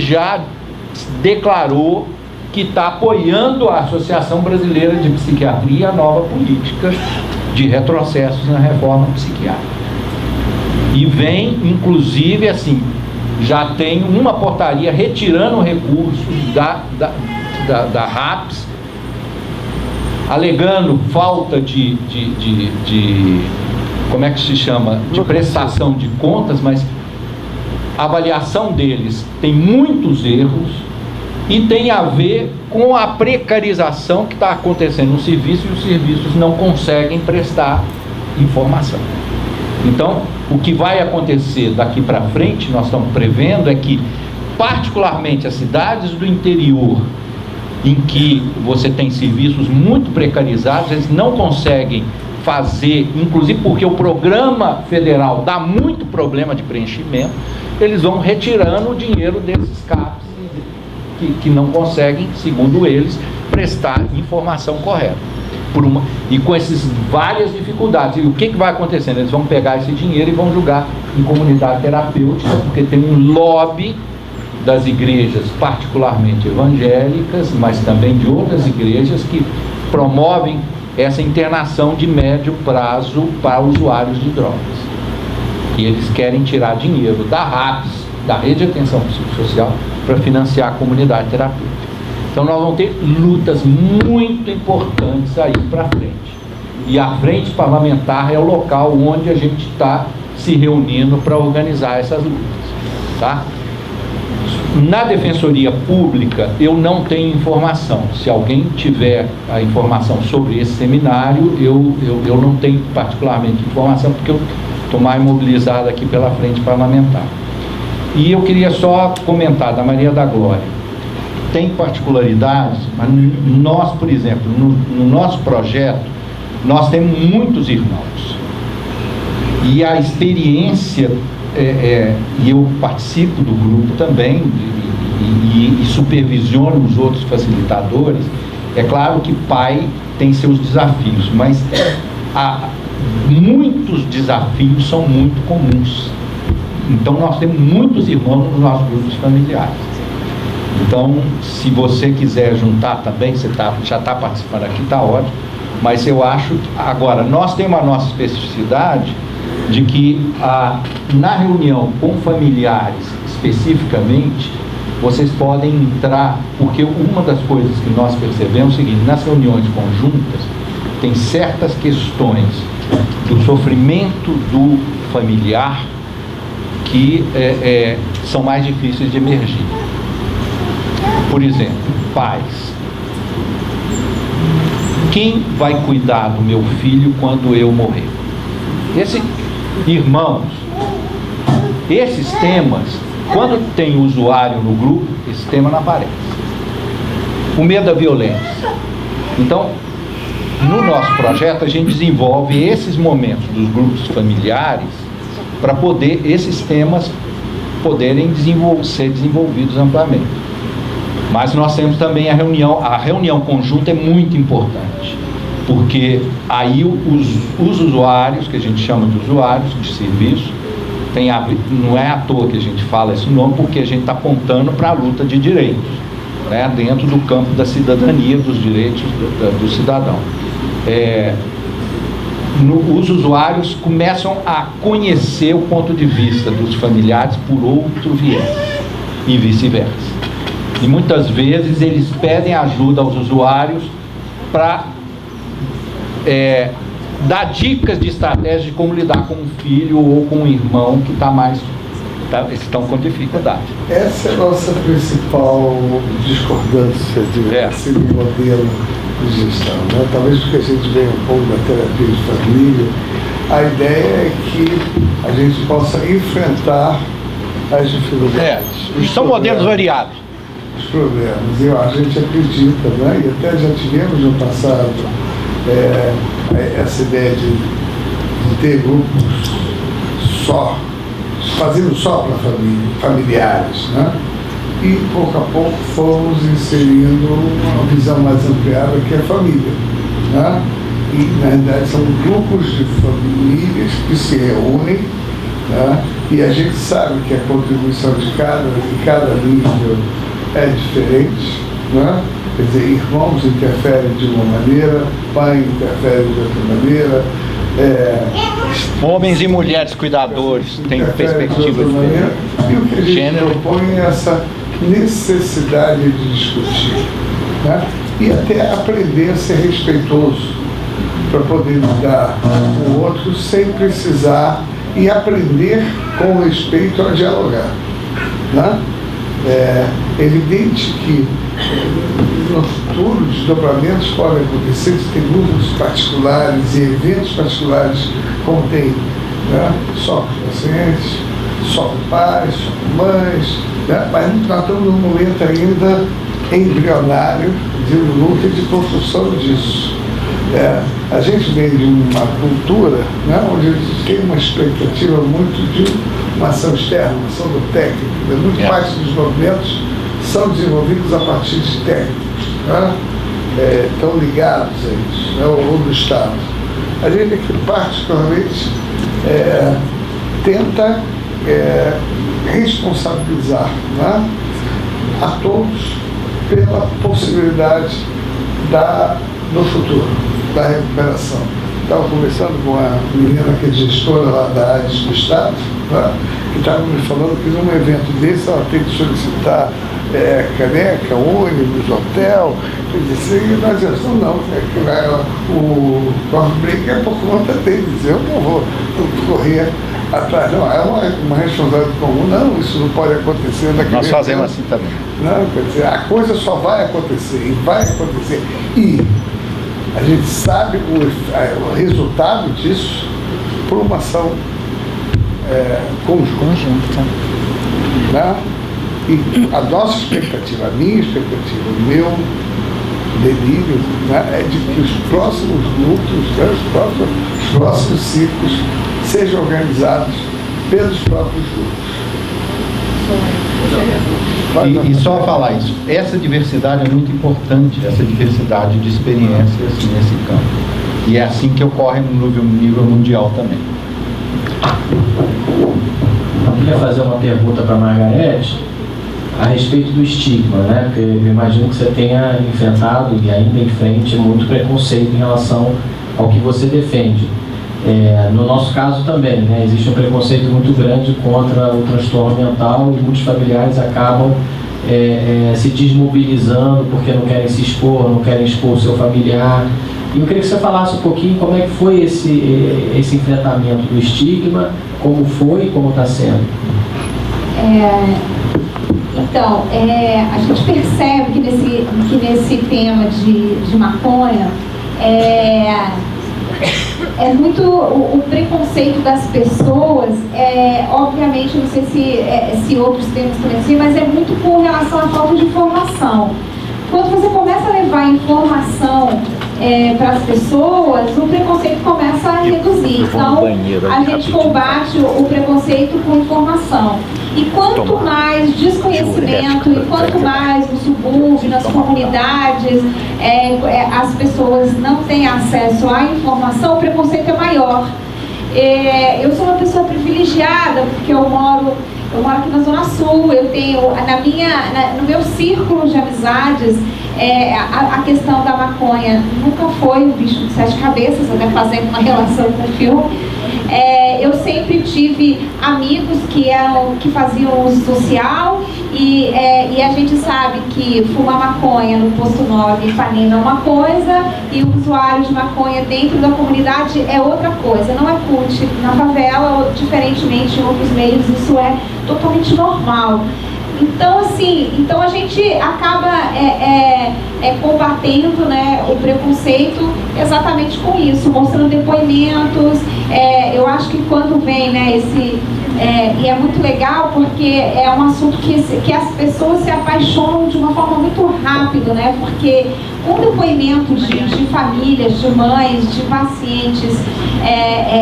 Speaker 5: declarou que está apoiando a Associação Brasileira de Psiquiatria e a nova política de retrocessos na reforma psiquiátrica. E vem, inclusive, assim, já tem uma portaria retirando recursos da RAPS, alegando falta de como é que se chama? De prestação de contas, mas a avaliação deles tem muitos erros e tem a ver com a precarização que está acontecendo no serviço, e os serviços não conseguem prestar informação. Então, o que vai acontecer daqui para frente, nós estamos prevendo, é que, particularmente as cidades do interior, em que você tem serviços muito precarizados, eles não conseguem fazer, inclusive porque o programa federal dá muito problema de preenchimento, eles vão retirando o dinheiro desses CAPs que não conseguem, segundo eles, prestar informação correta. E com essas várias dificuldades. E o que vai acontecendo? Eles vão pegar esse dinheiro e vão jogar em comunidade terapêutica, porque tem um lobby das igrejas, particularmente evangélicas, mas também de outras igrejas, que promovem essa internação de médio prazo para usuários de drogas. E eles querem tirar dinheiro da RAPS, da Rede de Atenção Psicossocial, para financiar a comunidade terapêutica. Então nós vamos ter lutas muito importantes aí para frente. E a frente parlamentar é o local onde a gente está se reunindo para organizar essas lutas. Tá? Na Defensoria Pública, eu não tenho informação. Se alguém tiver a informação sobre esse seminário, eu não tenho particularmente informação, porque eu estou mais mobilizado aqui pela frente parlamentar. E eu queria só comentar da Maria da Glória. Tem particularidades, mas nós, por exemplo, no nosso projeto, nós temos muitos irmãos. E a experiência, e eu participo do grupo também, e supervisiono os outros facilitadores. É claro que pai tem seus desafios, mas muitos desafios são muito comuns. Então nós temos muitos irmãos nos nossos grupos familiares. Então, se você quiser juntar também, você já está participando aqui, está ótimo. Mas eu acho que, agora, nós temos a nossa especificidade de que na reunião com familiares, especificamente, vocês podem entrar, porque uma das coisas que nós percebemos é o seguinte: nas reuniões conjuntas, tem certas questões do sofrimento do familiar que são mais difíceis de emergir. Por exemplo, pais. Quem vai cuidar do meu filho quando eu morrer? Irmãos, esses temas, quando tem usuário no grupo, esse tema não aparece. O medo da violência. Então, no nosso projeto, a gente desenvolve esses momentos dos grupos familiares para poder esses temas poderem ser desenvolvidos amplamente. Mas nós temos também a reunião conjunta é muito importante, porque aí os usuários, que a gente chama de usuários de serviço, não é à toa que a gente fala esse nome, porque a gente está apontando para a luta de direitos, né, dentro do campo da cidadania, dos direitos do cidadão. Os usuários começam a conhecer o ponto de vista dos familiares por outro viés e vice-versa. E muitas vezes eles pedem ajuda aos usuários para dar dicas de estratégia de como lidar com um filho ou com um irmão que estão com dificuldade.
Speaker 2: Essa é a nossa principal discordância desse modelo de gestão, né? Talvez porque a gente venha um pouco da terapia de família. A ideia é que a gente possa enfrentar as dificuldades.
Speaker 5: São modelos variados.
Speaker 2: Os problemas. A gente acredita, né? E até já tivemos no passado essa ideia de ter grupos fazendo só para familiares, né? E pouco a pouco fomos inserindo uma visão mais ampliada que é a família, né? E na verdade são grupos de famílias que se reúnem, né? E a gente sabe que a contribuição de cada nível é diferente, né? Quer dizer, irmãos interferem de uma maneira, pai interfere de outra maneira,
Speaker 5: homens e mulheres cuidadores têm perspectivas diferentes.
Speaker 2: E o que a gente propõe é essa necessidade de discutir, né? E até aprender a ser respeitoso para poder lidar com o outro sem precisar, e aprender com respeito a dialogar, né? É evidente que no futuro desdobramentos podem acontecer, se tem grupos particulares e eventos particulares como tem, né? Só com os pacientes, só com pais, só com mães, né? Mas nós estamos num momento ainda embrionário de luta e de construção disso. A gente vem de uma cultura, né, onde a gente tem uma expectativa muito de uma ação externa, uma ação do técnico. Muito parte dos movimentos são desenvolvidos a partir de técnicos, né? Estão ligados a isso, né, ou do Estado. A gente aqui particularmente tenta responsabilizar, né, a todos pela possibilidade no futuro, da recuperação. Estava conversando com a menina que é gestora lá da AIDS do Estado, né, que estava me falando que num evento desse ela tem que solicitar caneca, ônibus, hotel, e nós dizemos, não, o corre break é por conta deles, eu não vou correr atrás, não, é uma responsabilidade comum, não, isso não pode acontecer naquele
Speaker 5: Nós fazemos assim também.
Speaker 2: Não, quer dizer, a coisa só vai acontecer, e vai acontecer, e a gente sabe o resultado disso por uma ação conjunta. né? E a nossa expectativa, a minha expectativa, o meu delírio, né, é de que os próximos lutos, né, os próximos ciclos sejam organizados pelos próprios grupos.
Speaker 5: E só falar isso, essa diversidade é muito importante, essa diversidade de experiências nesse campo. E é assim que ocorre no nível mundial também.
Speaker 15: Eu queria fazer uma pergunta para a Margarete a respeito do estigma, né? Porque eu imagino que você tenha enfrentado e ainda enfrente muito preconceito em relação ao que você defende. No nosso caso também, né? Existe um preconceito muito grande contra o transtorno mental e muitos familiares acabam se desmobilizando porque não querem se expor, não querem expor o seu familiar. E eu queria que você falasse um pouquinho como é que foi esse enfrentamento do estigma, como foi e como está sendo.
Speaker 6: Então, a gente percebe que nesse tema de maconha é muito o preconceito das pessoas, obviamente, não sei se outros temas também assim, mas é muito com relação à falta de informação. Quando você começa a levar informação para as pessoas, o preconceito começa a reduzir. Então, a gente combate o preconceito com informação. E quanto mais desconhecimento, e quanto mais no subúrbio, nas comunidades, as pessoas não têm acesso à informação, o preconceito é maior. Eu sou uma pessoa privilegiada, porque eu moro aqui na Zona Sul, eu tenho, no meu círculo de amizades, a questão da maconha nunca foi um bicho de sete cabeças, até fazendo uma relação com o filme. Eu sempre tive amigos que faziam uso social e a gente sabe que fumar maconha no Posto 9 em Ipanema é uma coisa e o usuário de maconha dentro da comunidade é outra coisa, não é CUT. Na favela, ou diferentemente em outros meios, isso é totalmente normal. Então, assim, a gente acaba combatendo, né, o preconceito exatamente com isso, mostrando depoimentos. Eu acho que quando vem, né, e é muito legal porque é um assunto que as pessoas se apaixonam de uma forma muito rápida, né, porque com depoimento de famílias, de mães, de pacientes,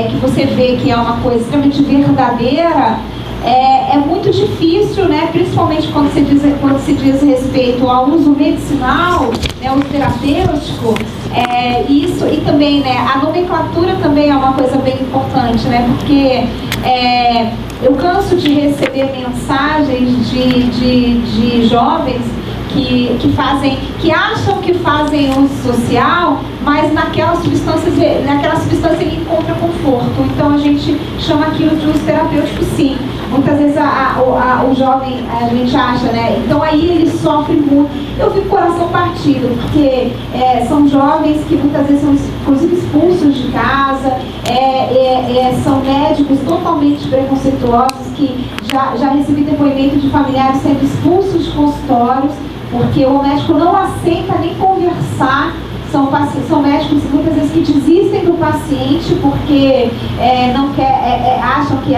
Speaker 6: que você vê que é uma coisa extremamente verdadeira, é muito difícil, né, principalmente quando se diz respeito ao uso medicinal, né, uso terapêutico, isso, e também, né, a nomenclatura também é uma coisa bem importante, né, porque eu canso de receber mensagens de jovens que acham que fazem uso social, mas naquela substância ele encontra conforto. Então a gente chama aquilo de uso terapêutico, sim. Muitas vezes o jovem, a gente acha, né? Então aí ele sofre muito. Eu fico com o coração partido, porque são jovens que muitas vezes são inclusive expulsos de casa, são médicos totalmente preconceituosos, que já recebi depoimento de familiares sendo expulsos de consultórios, porque o médico não aceita nem conversar. São médicos muitas vezes que desistem do paciente porque acham que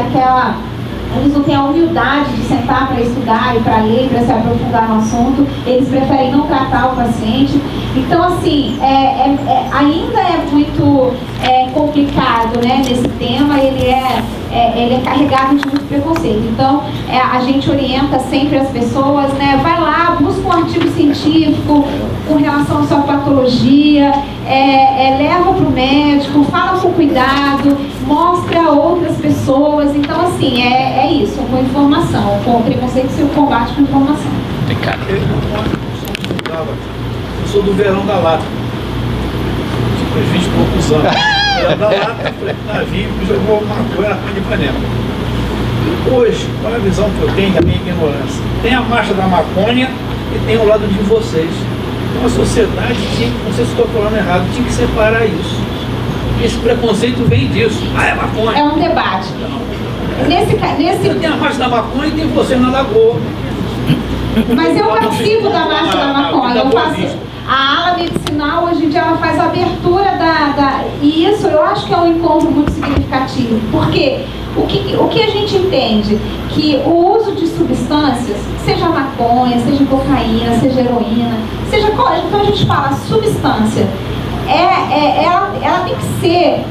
Speaker 6: eles não têm a humildade de sentar para estudar e para ler, para se aprofundar no assunto. Eles preferem não tratar o paciente. Então, assim, ainda é muito complicado, né, nesse tema. Ele é carregado de muito preconceito. Então, a gente orienta sempre as pessoas, né, vai lá, busca um artigo científico com relação à sua patologia, leva para o médico, fala com cuidado, mostra a outras pessoas. Então, assim, é isso, com informação, com o preconceito e o combate com informação.
Speaker 16: Eu sou do Verão da Lata, tipo, 20 e poucos anos. Verão da Lata, navio, jogou maconha na Praia de Ipanema. Hoje, qual é a visão que eu tenho da minha ignorância? Tem a marcha da maconha e tem o lado de vocês. Então a sociedade tinha, não sei se estou falando errado, tinha que separar isso. Esse preconceito vem disso. É maconha.
Speaker 6: É um debate.
Speaker 16: Tem a marcha da maconha e tem você na Lagoa.
Speaker 6: Mas eu participo da marcha da maconha. Eu faço a ala medicinal, hoje em dia ela faz a abertura e isso eu acho que é um encontro muito significativo. Porque o que a gente entende? que o uso de substâncias, seja maconha, seja cocaína, seja heroína, seja qual, então a gente fala substância, ela tem que ser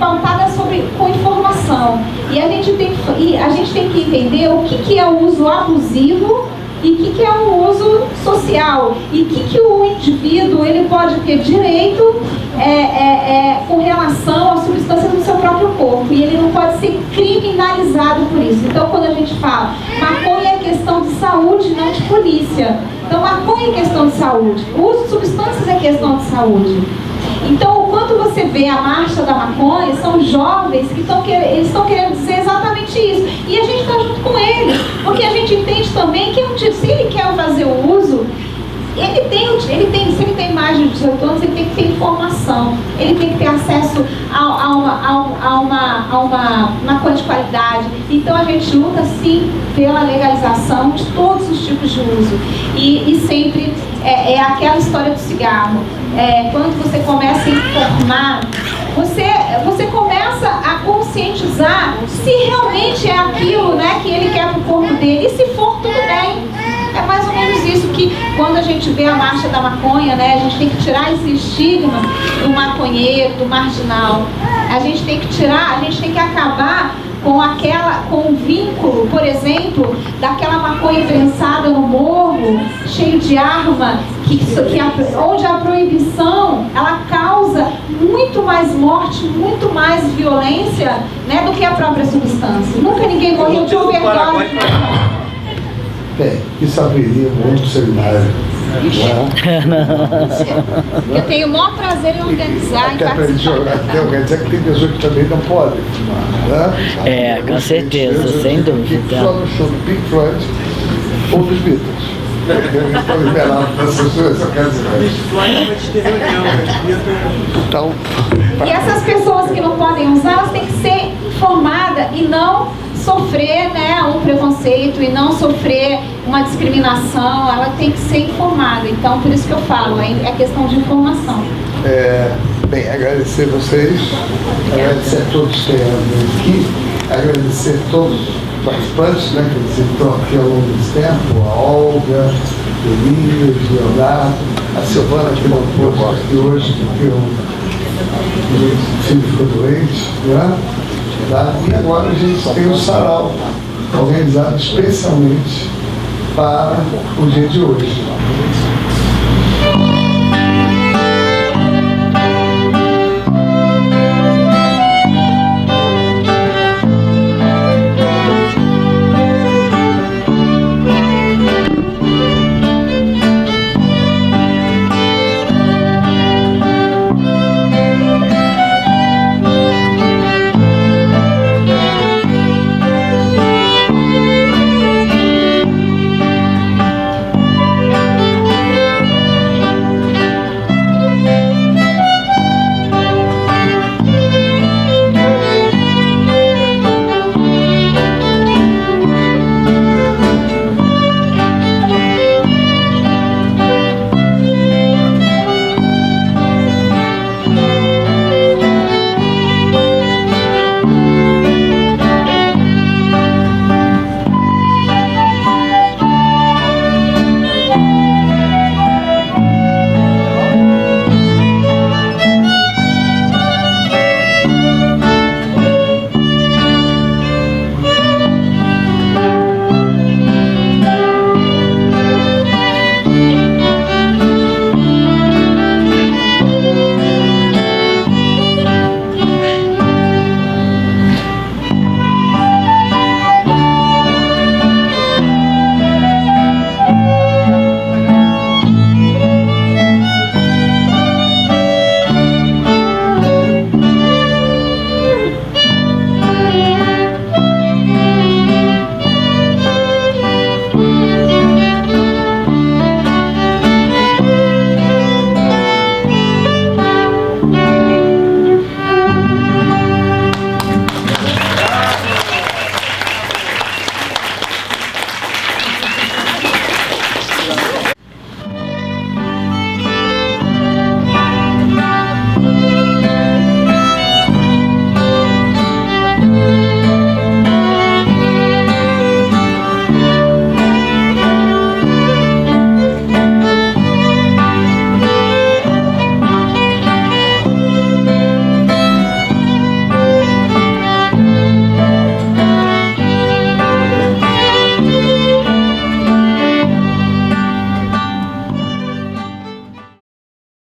Speaker 6: pautada com informação. E a gente tem que entender o que é o uso abusivo e o que é o uso social, e o que o indivíduo ele pode ter direito com relação à substância do seu próprio corpo, e ele não pode ser criminalizado por isso. Então, quando a gente fala maconha é questão de saúde, não de polícia. Então, maconha é questão de saúde, o uso de substâncias é questão de saúde. Então, quando você vê a marcha da maconha, são jovens que estão querendo dizer exatamente isso. E a gente está junto com eles, porque a gente entende também que se ele quer fazer o uso, se ele tem mais de 18 anos, ele tem que ter informação, ele tem que ter acesso a uma maconha de qualidade. Então a gente luta sim pela legalização de todos os tipos de uso. E sempre é aquela história do cigarro. Quando você começa a informar, você começa a conscientizar se realmente é aquilo, né, que ele quer para o corpo dele, e se for, tudo bem. É mais ou menos isso que, quando a gente vê a marcha da maconha, né, a gente tem que tirar esse estigma do maconheiro, do marginal. A gente tem que acabar com o vínculo, por exemplo, daquela maconha prensada no morro, cheio de arma, onde a proibição, ela causa muito mais morte, muito mais violência, né, do que a própria substância. Nunca ninguém morreu de overdose.
Speaker 2: Bem, isso abriria um outro seminário.
Speaker 6: Eu tenho o maior prazer em organizar.
Speaker 2: Até para ele jogar, quer dizer que tem pessoas que também não podem fumar, né?
Speaker 17: Com certeza, sem dúvida.
Speaker 2: Só no show do Pink Floyd ou dos Beatles. Eu estou liberado para essas duas ocasiões. Então,
Speaker 6: e essas pessoas que não podem usar, elas têm que ser informadas e não sofrer, né, um preconceito, e não sofrer uma discriminação. Ela tem que ser informada. Então, por isso que eu falo, é questão de informação.
Speaker 2: Bem, agradecer vocês, agradecer a todos que estão aqui, agradecer a todos os participantes, né, que estão aqui ao longo desse tempo, a Olga, o Elias, o Leonardo, a Silvana, que não pôde aqui hoje, porque o filho ficou doente, né? E agora a gente tem o sarau, organizado especialmente para o dia de hoje.